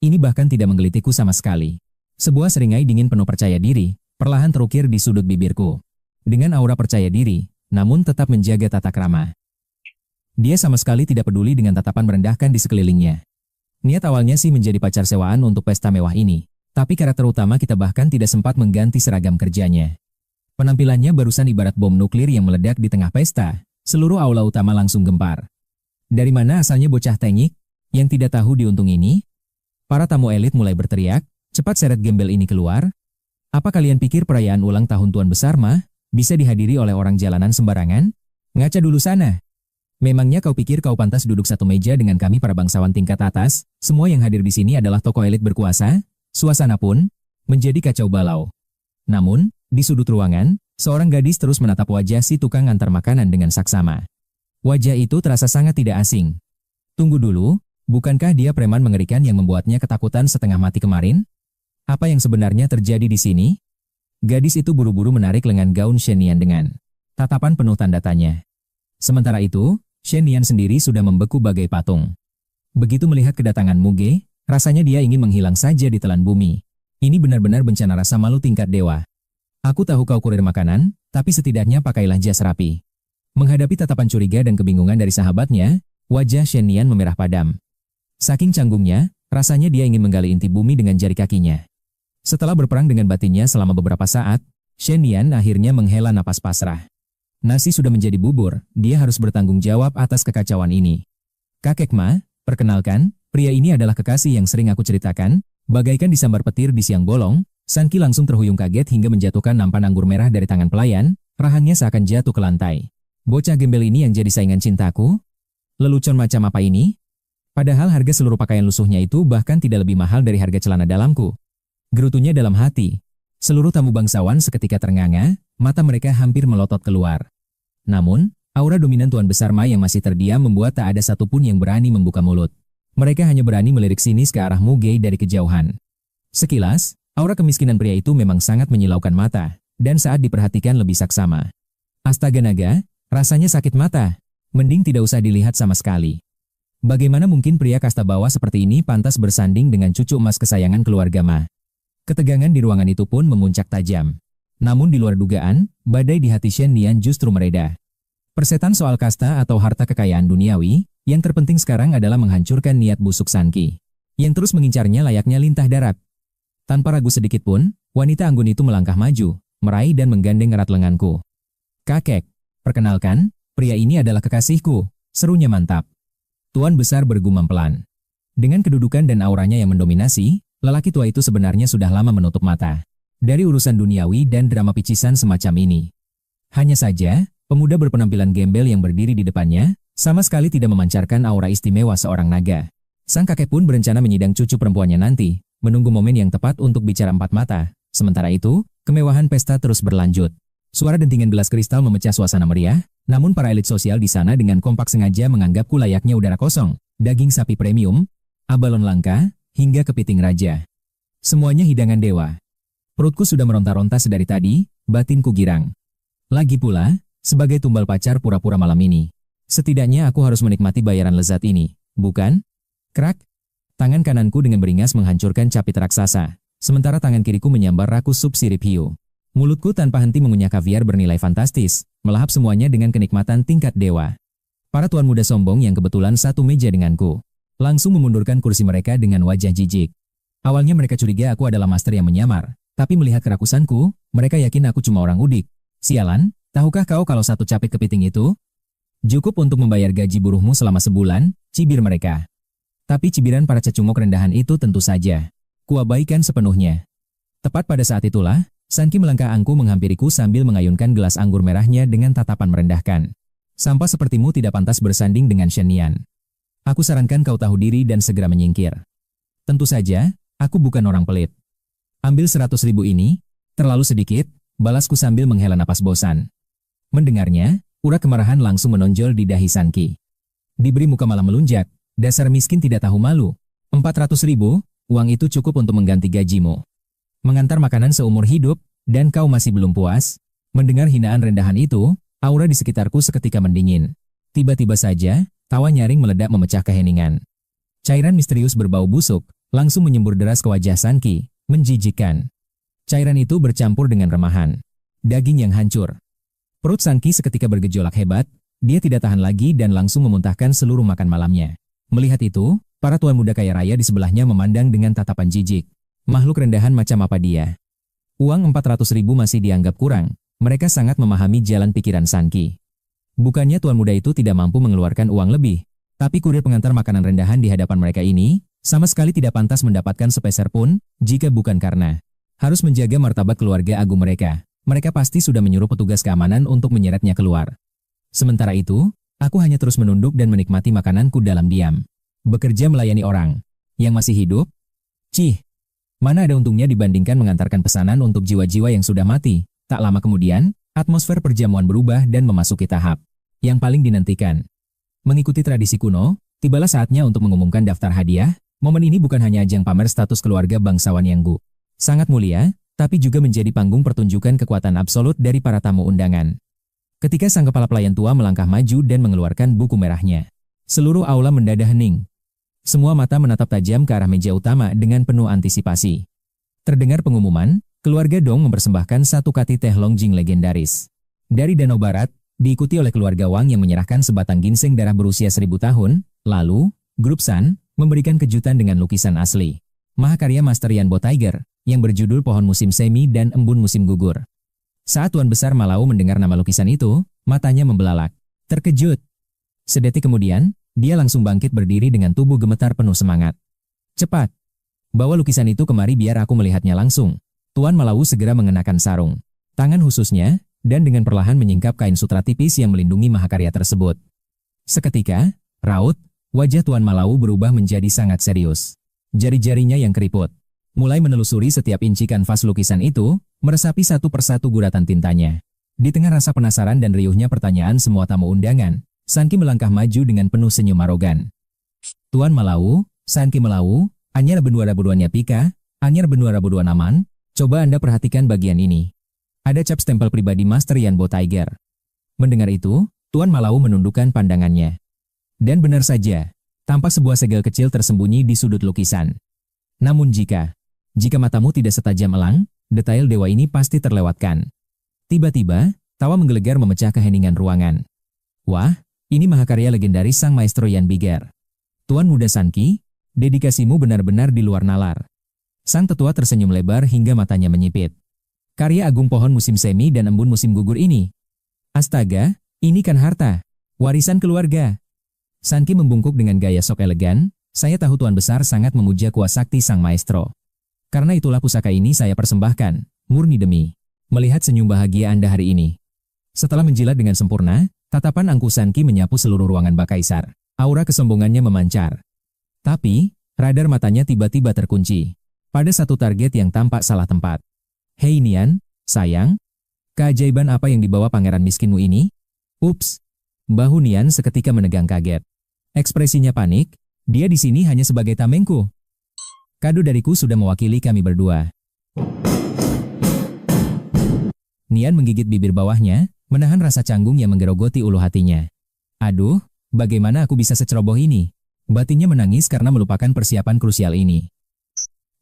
ini bahkan tidak menggelitiku sama sekali. Sebuah seringai dingin penuh percaya diri perlahan terukir di sudut bibirku. Dengan aura percaya diri, namun tetap menjaga tata krama. Dia sama sekali tidak peduli dengan tatapan merendahkan di sekelilingnya. Niat awalnya sih menjadi pacar sewaan untuk pesta mewah ini, tapi karakter utama kita bahkan tidak sempat mengganti seragam kerjanya. Penampilannya barusan ibarat bom nuklir yang meledak di tengah pesta, seluruh aula utama langsung gempar. Dari mana asalnya bocah tengik, yang tidak tahu diuntung ini? Para tamu elit mulai berteriak, cepat seret gembel ini keluar. Apa kalian pikir perayaan ulang tahun Tuan Besar mah bisa dihadiri oleh orang jalanan sembarangan? Ngaca dulu sana. Memangnya kau pikir kau pantas duduk satu meja dengan kami para bangsawan tingkat atas? Semua yang hadir di sini adalah tokoh elit berkuasa. Suasana pun menjadi kacau balau. Namun, di sudut ruangan, seorang gadis terus menatap wajah si tukang antar makanan dengan saksama. Wajah itu terasa sangat tidak asing. Tunggu dulu, bukankah dia preman mengerikan yang membuatnya ketakutan setengah mati kemarin? Apa yang sebenarnya terjadi di sini? Gadis itu buru-buru menarik lengan gaun Shen Nian dengan tatapan penuh tanda tanya. Sementara itu, Shen Nian sendiri sudah membeku bagai patung. Begitu melihat kedatangan Muge, rasanya dia ingin menghilang saja di telan bumi. Ini benar-benar bencana rasa malu tingkat dewa. Aku tahu kau kurir makanan, tapi setidaknya pakailah jas rapi. Menghadapi tatapan curiga dan kebingungan dari sahabatnya, wajah Shen Nian memerah padam. Saking canggungnya, rasanya dia ingin menggali inti bumi dengan jari kakinya. Setelah berperang dengan batinnya selama beberapa saat, Shen Nian akhirnya menghela napas pasrah. Nasi sudah menjadi bubur, dia harus bertanggung jawab atas kekacauan ini. Kakek Ma, perkenalkan, pria ini adalah kekasih yang sering aku ceritakan. Bagaikan disambar petir di siang bolong, Sanki langsung terhuyung kaget hingga menjatuhkan nampan anggur merah dari tangan pelayan, rahangnya seakan jatuh ke lantai. Bocah gembel ini yang jadi saingan cintaku? Lelucon macam apa ini? Padahal harga seluruh pakaian lusuhnya itu bahkan tidak lebih mahal dari harga celana dalamku. Gerutunya dalam hati. Seluruh tamu bangsawan seketika ternganga, mata mereka hampir melotot keluar. Namun, aura dominan Tuan Besar Ma yang masih terdiam membuat tak ada satupun yang berani membuka mulut. Mereka hanya berani melirik sinis ke arah Muge dari kejauhan. Sekilas, aura kemiskinan pria itu memang sangat menyilaukan mata, dan saat diperhatikan lebih saksama. Astaga naga, rasanya sakit mata. Mending tidak usah dilihat sama sekali. Bagaimana mungkin pria kasta bawah seperti ini pantas bersanding dengan cucu emas kesayangan keluarga Ma? Ketegangan di ruangan itu pun memuncak tajam. Namun di luar dugaan, badai di hati Shen Nian justru mereda. Persetan soal kasta atau harta kekayaan duniawi, yang terpenting sekarang adalah menghancurkan niat busuk Sanki, yang terus mengincarnya layaknya lintah darat. Tanpa ragu sedikit pun, wanita anggun itu melangkah maju, meraih dan menggandeng erat lenganku. Kakek, perkenalkan, pria ini adalah kekasihku, serunya mantap. Tuan Besar bergumam pelan. Dengan kedudukan dan auranya yang mendominasi, lelaki tua itu sebenarnya sudah lama menutup mata dari urusan duniawi dan drama picisan semacam ini. Hanya saja, pemuda berpenampilan gembel yang berdiri di depannya, sama sekali tidak memancarkan aura istimewa seorang naga. Sang kakek pun berencana menyidang cucu perempuannya nanti, menunggu momen yang tepat untuk bicara empat mata. Sementara itu, kemewahan pesta terus berlanjut. Suara dentingan gelas kristal memecah suasana meriah, namun para elit sosial di sana dengan kompak sengaja menganggapku layaknya udara kosong, daging sapi premium, abalon langka, hingga kepiting raja. Semuanya hidangan dewa. Perutku sudah meronta-ronta sedari tadi, batinku girang. Lagi pula, sebagai tumbal pacar pura-pura malam ini, setidaknya aku harus menikmati bayaran lezat ini, bukan? Krak! Tangan kananku dengan beringas menghancurkan capit raksasa, sementara tangan kiriku menyambar rakus sup sirip hiu. Mulutku tanpa henti mengunyah kaviar bernilai fantastis, melahap semuanya dengan kenikmatan tingkat dewa. Para tuan muda sombong yang kebetulan satu meja denganku langsung memundurkan kursi mereka dengan wajah jijik. Awalnya mereka curiga aku adalah master yang menyamar, tapi melihat kerakusanku, mereka yakin aku cuma orang udik. Sialan, tahukah kau kalau satu capit kepiting itu cukup untuk membayar gaji buruhmu selama sebulan? Cibir mereka. Tapi cibiran para cecungok rendahan itu tentu saja kuabaikan sepenuhnya. Tepat pada saat itulah, Sanki melangkah angkuh menghampiriku sambil mengayunkan gelas anggur merahnya dengan tatapan merendahkan. Sampah sepertimu tidak pantas bersanding dengan Shen Nian. Aku sarankan kau tahu diri dan segera menyingkir. Tentu saja, aku bukan orang pelit. Ambil 100.000 ini, terlalu sedikit, balasku sambil menghela napas bosan. Mendengarnya, urat kemarahan langsung menonjol di dahi Sanki. Diberi muka malah melunjak, dasar miskin tidak tahu malu. 400.000, uang itu cukup untuk mengganti gajimu. Mengantar makanan seumur hidup, dan kau masih belum puas? Mendengar hinaan rendahan itu, aura di sekitarku seketika mendingin. Tiba-tiba saja, tawa nyaring meledak memecah keheningan. Cairan misterius berbau busuk, langsung menyembur deras ke wajah Sanki, menjijikkan. Cairan itu bercampur dengan remahan daging yang hancur. Perut Sanki seketika bergejolak hebat, Dia tidak tahan lagi dan langsung memuntahkan seluruh makan malamnya. Melihat itu, para tuan muda kaya raya di sebelahnya memandang dengan tatapan jijik. Makhluk rendahan macam apa dia? Uang 400.000 masih dianggap kurang. Mereka sangat memahami jalan pikiran San Qi. Bukannya tuan muda itu tidak mampu mengeluarkan uang lebih, tapi kurir pengantar makanan rendahan di hadapan mereka ini sama sekali tidak pantas mendapatkan sepeser pun, jika bukan karena harus menjaga martabat keluarga agung mereka. Mereka pasti sudah menyuruh petugas keamanan untuk menyeretnya keluar. Sementara itu, aku hanya terus menunduk dan menikmati makananku dalam diam. Bekerja melayani orang yang masih hidup? Cih, mana ada untungnya dibandingkan mengantarkan pesanan untuk jiwa-jiwa yang sudah mati. Tak lama kemudian, atmosfer perjamuan berubah dan memasuki tahap yang paling dinantikan. Mengikuti tradisi kuno, tibalah saatnya untuk mengumumkan daftar hadiah. Momen ini bukan hanya ajang pamer status keluarga bangsawan Yanggu. Sangat mulia, tapi juga menjadi panggung pertunjukan kekuatan absolut dari para tamu undangan. Ketika sang kepala pelayan tua melangkah maju dan mengeluarkan buku merahnya, seluruh aula mendadak hening. Semua mata menatap tajam ke arah meja utama dengan penuh antisipasi. Terdengar pengumuman, keluarga Dong mempersembahkan satu kati teh Longjing legendaris. Dari Danau Barat, diikuti oleh keluarga Wang yang menyerahkan sebatang ginseng darah berusia 1000 tahun, lalu, grup San memberikan kejutan dengan lukisan asli mahakarya Master Yan Bo Tiger yang berjudul Pohon Musim Semi dan Embun Musim Gugur. Saat Tuan Besar Malau mendengar nama lukisan itu, matanya membelalak. Terkejut. Sedetik kemudian, dia langsung bangkit berdiri dengan tubuh gemetar penuh semangat. Cepat, bawa lukisan itu kemari biar aku melihatnya langsung. Tuan Malau segera mengenakan sarung tangan khususnya, dan dengan perlahan menyingkap kain sutra tipis yang melindungi mahakarya tersebut. Seketika, raut, wajah Tuan Malau berubah menjadi sangat serius. Jari-jarinya yang keriput mulai menelusuri setiap inci kanvas lukisan itu, meresapi satu persatu guratan tintanya. Di tengah rasa penasaran dan riuhnya pertanyaan semua tamu undangan, San Qi melangkah maju dengan penuh senyum arogan. Tuan Malau, San Qi Malau, anyar benua-rabuduannya pika, anyar benua-rabuduan aman, coba Anda perhatikan bagian ini. Ada cap stempel pribadi Master Yan Bo Tiger. Mendengar itu, Tuan Malau menundukkan pandangannya. Dan benar saja, tampak sebuah segel kecil tersembunyi di sudut lukisan. Namun jika matamu tidak setajam elang, detail dewa ini pasti terlewatkan. Tiba-tiba, tawa menggelegar memecah keheningan ruangan. Wah, ini mahakarya legendaris Sang Maestro Yan Biger. Tuan Muda San Qi, dedikasimu benar-benar di luar nalar. Sang tetua tersenyum lebar hingga matanya menyipit. Karya agung Pohon Musim Semi dan Embun Musim Gugur ini. Astaga, ini kan harta warisan keluarga. San Qi membungkuk dengan gaya sok elegan. Saya tahu Tuan Besar sangat memuja kuasa sakti Sang Maestro. Karena itulah pusaka ini saya persembahkan, murni demi melihat senyum bahagia Anda hari ini. Setelah menjilat dengan sempurna, tatapan angkuh San Qi menyapu seluruh ruangan Bak Kaisar. Aura kesombongannya memancar. Tapi, radar matanya tiba-tiba terkunci pada satu target yang tampak salah tempat. Hei Nian, sayang, keajaiban apa yang dibawa pangeran miskinmu ini? Ups, bahu Nian seketika menegang kaget. Ekspresinya panik, dia di sini hanya sebagai tamengku. Kado dariku sudah mewakili kami berdua. Nian menggigit bibir bawahnya, menahan rasa canggung yang menggerogoti ulu hatinya. Aduh, bagaimana aku bisa seceroboh ini? Batinnya menangis karena melupakan persiapan krusial ini.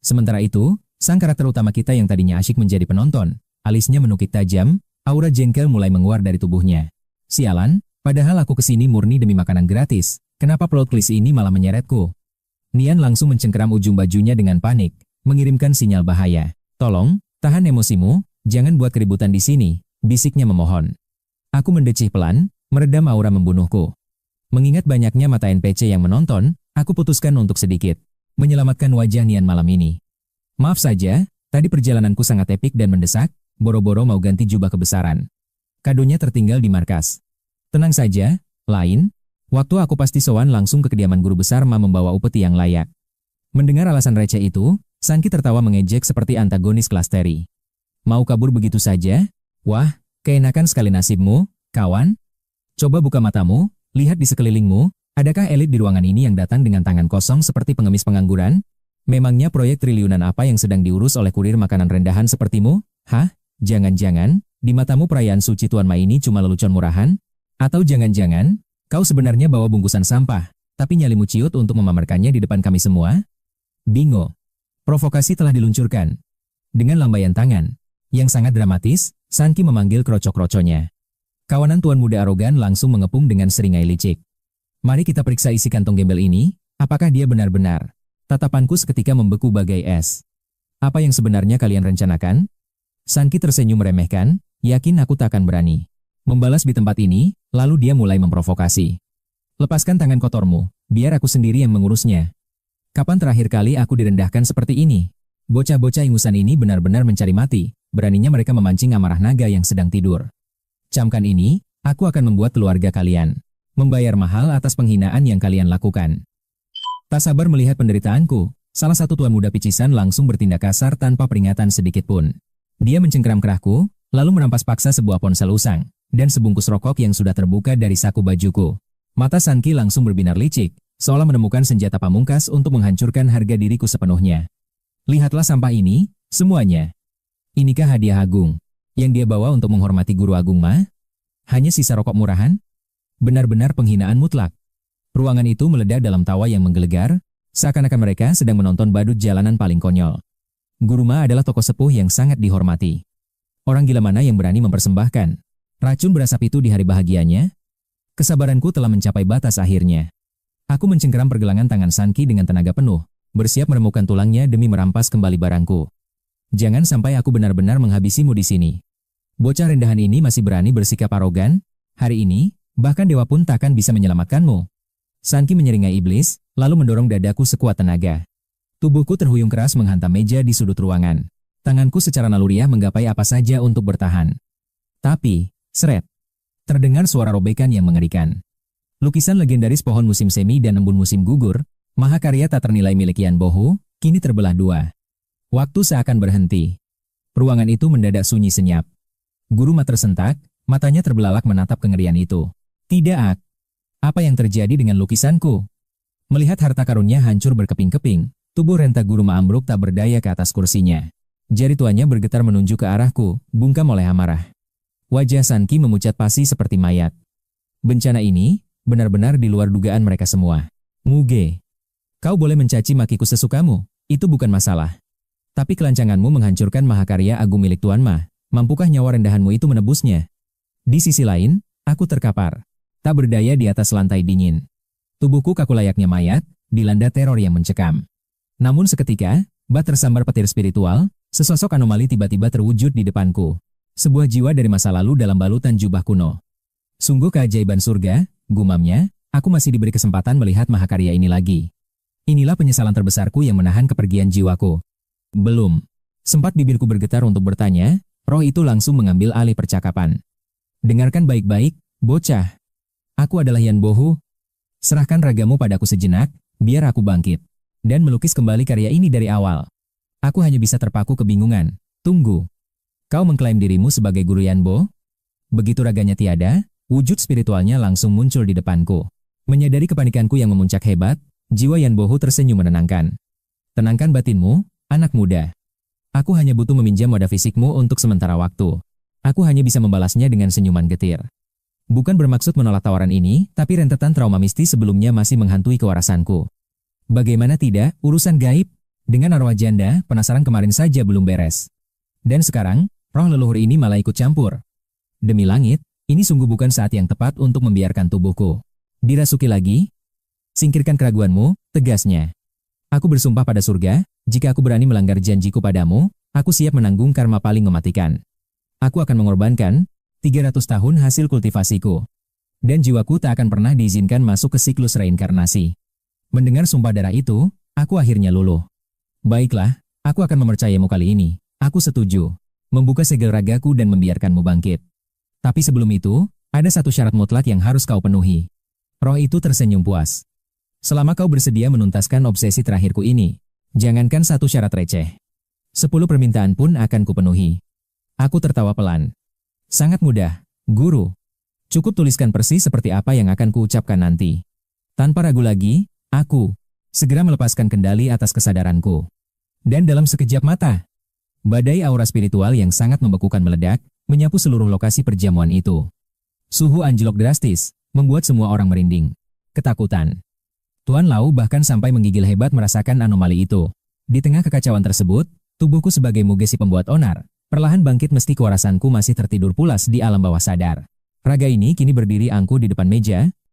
Sementara itu, sang karakter utama kita yang tadinya asyik menjadi penonton, alisnya menukik tajam, aura jengkel mulai menguar dari tubuhnya. Sialan, padahal aku kesini murni demi makanan gratis, kenapa plot twist ini malah menyeretku? Nian langsung mencengkeram ujung bajunya dengan panik, mengirimkan sinyal bahaya. Tolong, tahan emosimu, jangan buat keributan di sini, bisiknya memohon. Aku mendecih pelan, meredam aura membunuhku. Mengingat banyaknya mata NPC yang menonton, aku putuskan untuk sedikit menyelamatkan wajah Nian malam ini. Maaf saja, tadi perjalananku sangat epik dan mendesak, boro-boro mau ganti jubah kebesaran. Kadonya tertinggal di markas. Tenang saja, lain waktu aku pasti sowan langsung ke kediaman guru besar Ma membawa upeti yang layak. Mendengar alasan receh itu, San Qi tertawa mengejek seperti antagonis kelas teri. Mau kabur begitu saja? Wah, keenakan sekali nasibmu, kawan. Coba buka matamu, lihat di sekelilingmu, adakah elit di ruangan ini yang datang dengan tangan kosong seperti pengemis pengangguran? Memangnya proyek triliunan apa yang sedang diurus oleh kurir makanan rendahan sepertimu? Hah? Jangan-jangan, di matamu perayaan suci Tuan Ma ini cuma lelucon murahan? Atau jangan-jangan, kau sebenarnya bawa bungkusan sampah, tapi nyalimu ciut untuk memamerkannya di depan kami semua? Bingo. Provokasi telah diluncurkan. Dengan lambaian tangan yang sangat dramatis, San Qi memanggil kroco-kroconya. Kawanan tuan muda arogan langsung mengepung dengan seringai licik. Mari kita periksa isi kantong gembel ini, apakah dia benar-benar. Tatapanku seketika membeku bagai es. Apa yang sebenarnya kalian rencanakan? Sanki tersenyum meremehkan, yakin aku tak akan berani membalas di tempat ini, lalu dia mulai memprovokasi. Lepaskan tangan kotormu, biar aku sendiri yang mengurusnya. Kapan terakhir kali aku direndahkan seperti ini? Bocah-bocah ingusan ini benar-benar mencari mati, beraninya mereka memancing amarah naga yang sedang tidur. Camkan ini, aku akan membuat keluarga kalian membayar mahal atas penghinaan yang kalian lakukan. Tak sabar melihat penderitaanku, salah satu tuan muda picisan langsung bertindak kasar tanpa peringatan sedikit pun. Dia mencengkeram kerahku, lalu merampas paksa sebuah ponsel usang, dan sebungkus rokok yang sudah terbuka dari saku bajuku. Mata Sanki langsung berbinar licik, seolah menemukan senjata pamungkas untuk menghancurkan harga diriku sepenuhnya. Lihatlah sampah ini, semuanya. Inikah hadiah agung yang dia bawa untuk menghormati guru agung Ma? Hanya sisa rokok murahan? Benar-benar penghinaan mutlak. Ruangan itu meledak dalam tawa yang menggelegar, seakan-akan mereka sedang menonton badut jalanan paling konyol. Guru Ma adalah tokoh sepuh yang sangat dihormati. Orang gila mana yang berani mempersembahkan racun berasap itu di hari bahagianya? Kesabaranku telah mencapai batas akhirnya. Aku mencengkeram pergelangan tangan Sanki dengan tenaga penuh, bersiap meremukkan tulangnya demi merampas kembali barangku. Jangan sampai aku benar-benar menghabisimu di sini. Bocah rendahan ini masih berani bersikap arogan. Hari ini, bahkan dewa pun takkan bisa menyelamatkanmu. Sanki menyeringai iblis, lalu mendorong dadaku sekuat tenaga. Tubuhku terhuyung keras menghantam meja di sudut ruangan. Tanganku secara naluriah menggapai apa saja untuk bertahan. Tapi, seret. Terdengar suara robekan yang mengerikan. Lukisan legendaris pohon musim semi dan embun musim gugur, mahakarya tak ternilai milik Yan Bohu, kini terbelah dua. Waktu seakan berhenti. Ruangan itu mendadak sunyi senyap. Guru Ma tersentak, matanya terbelalak menatap kengerian itu. Tidak. Apa yang terjadi dengan lukisanku? Melihat harta karunnya hancur berkeping-keping, tubuh renta Guru Ma ambruk tak berdaya ke atas kursinya. Jari tuanya bergetar menunjuk ke arahku, bungkam oleh amarah. Wajah Sanki memucat pasi seperti mayat. Bencana ini benar-benar di luar dugaan mereka semua. Muge, kau boleh mencaci makiku sesukamu, itu bukan masalah. Tapi kelancanganmu menghancurkan mahakarya agung milik Tuan Ma. Mampukah nyawa rendahanmu itu menebusnya? Di sisi lain, aku terkapar. Tak berdaya di atas lantai dingin. Tubuhku kaku layaknya mayat, dilanda teror yang mencekam. Namun seketika, bat tersambar petir spiritual, sesosok anomali tiba-tiba terwujud di depanku. Sebuah jiwa dari masa lalu dalam balutan jubah kuno. Sungguh keajaiban surga, gumamnya, aku masih diberi kesempatan melihat mahakarya ini lagi. Inilah penyesalan terbesarku yang menahan kepergian jiwaku. Belum. Sempat bibirku bergetar untuk bertanya, roh itu langsung mengambil alih percakapan. Dengarkan baik-baik, bocah. Aku adalah Yan Bohu. Serahkan ragamu padaku sejenak, biar aku bangkit. Dan melukis kembali karya ini dari awal. Aku hanya bisa terpaku kebingungan. Tunggu. Kau mengklaim dirimu sebagai guru Yan Bo? Begitu raganya tiada, wujud spiritualnya langsung muncul di depanku. Menyadari kepanikanku yang memuncak hebat, jiwa Yan Bohu tersenyum menenangkan. Tenangkan batinmu, anak muda. Aku hanya butuh meminjam wadah fisikmu untuk sementara waktu. Aku hanya bisa membalasnya dengan senyuman getir. Bukan bermaksud menolak tawaran ini, tapi rentetan trauma mistis sebelumnya masih menghantui kewarasanku. Bagaimana tidak, urusan gaib? Dengan arwah janda, penasaran kemarin saja belum beres. Dan sekarang, roh leluhur ini malah ikut campur. Demi langit, ini sungguh bukan saat yang tepat untuk membiarkan tubuhku dirasuki lagi. Singkirkan keraguanmu, tegasnya. Aku bersumpah pada surga, jika aku berani melanggar janjiku padamu, aku siap menanggung karma paling mematikan. Aku akan mengorbankan 300 tahun hasil kultivasiku. Dan jiwaku tak akan pernah diizinkan masuk ke siklus reinkarnasi. Mendengar sumpah darah itu, aku akhirnya luluh. Baiklah, aku akan mempercayamu kali ini. Aku setuju. Membuka segel ragaku dan membiarkanmu bangkit. Tapi sebelum itu, ada satu syarat mutlak yang harus kau penuhi. Roh itu tersenyum puas. Selama kau bersedia menuntaskan obsesi terakhirku ini, jangankan satu syarat receh. 10 permintaan pun akan kupenuhi. Aku tertawa pelan. Sangat mudah, guru. Cukup tuliskan persis seperti apa yang akan kuucapkan nanti. Tanpa ragu lagi, aku segera melepaskan kendali atas kesadaranku. Dan dalam sekejap mata, badai aura spiritual yang sangat membekukan meledak, menyapu seluruh lokasi perjamuan itu. Suhu anjlok drastis, membuat semua orang merinding. Ketakutan. Tuan Lau bahkan sampai menggigil hebat merasakan anomali itu. Di tengah kekacauan tersebut, tubuhku sebagai mugesi pembuat onar, perlahan bangkit meski kewarasanku masih tertidur pulas di alam bawah sadar. Raga ini kini berdiri angkuh di depan meja,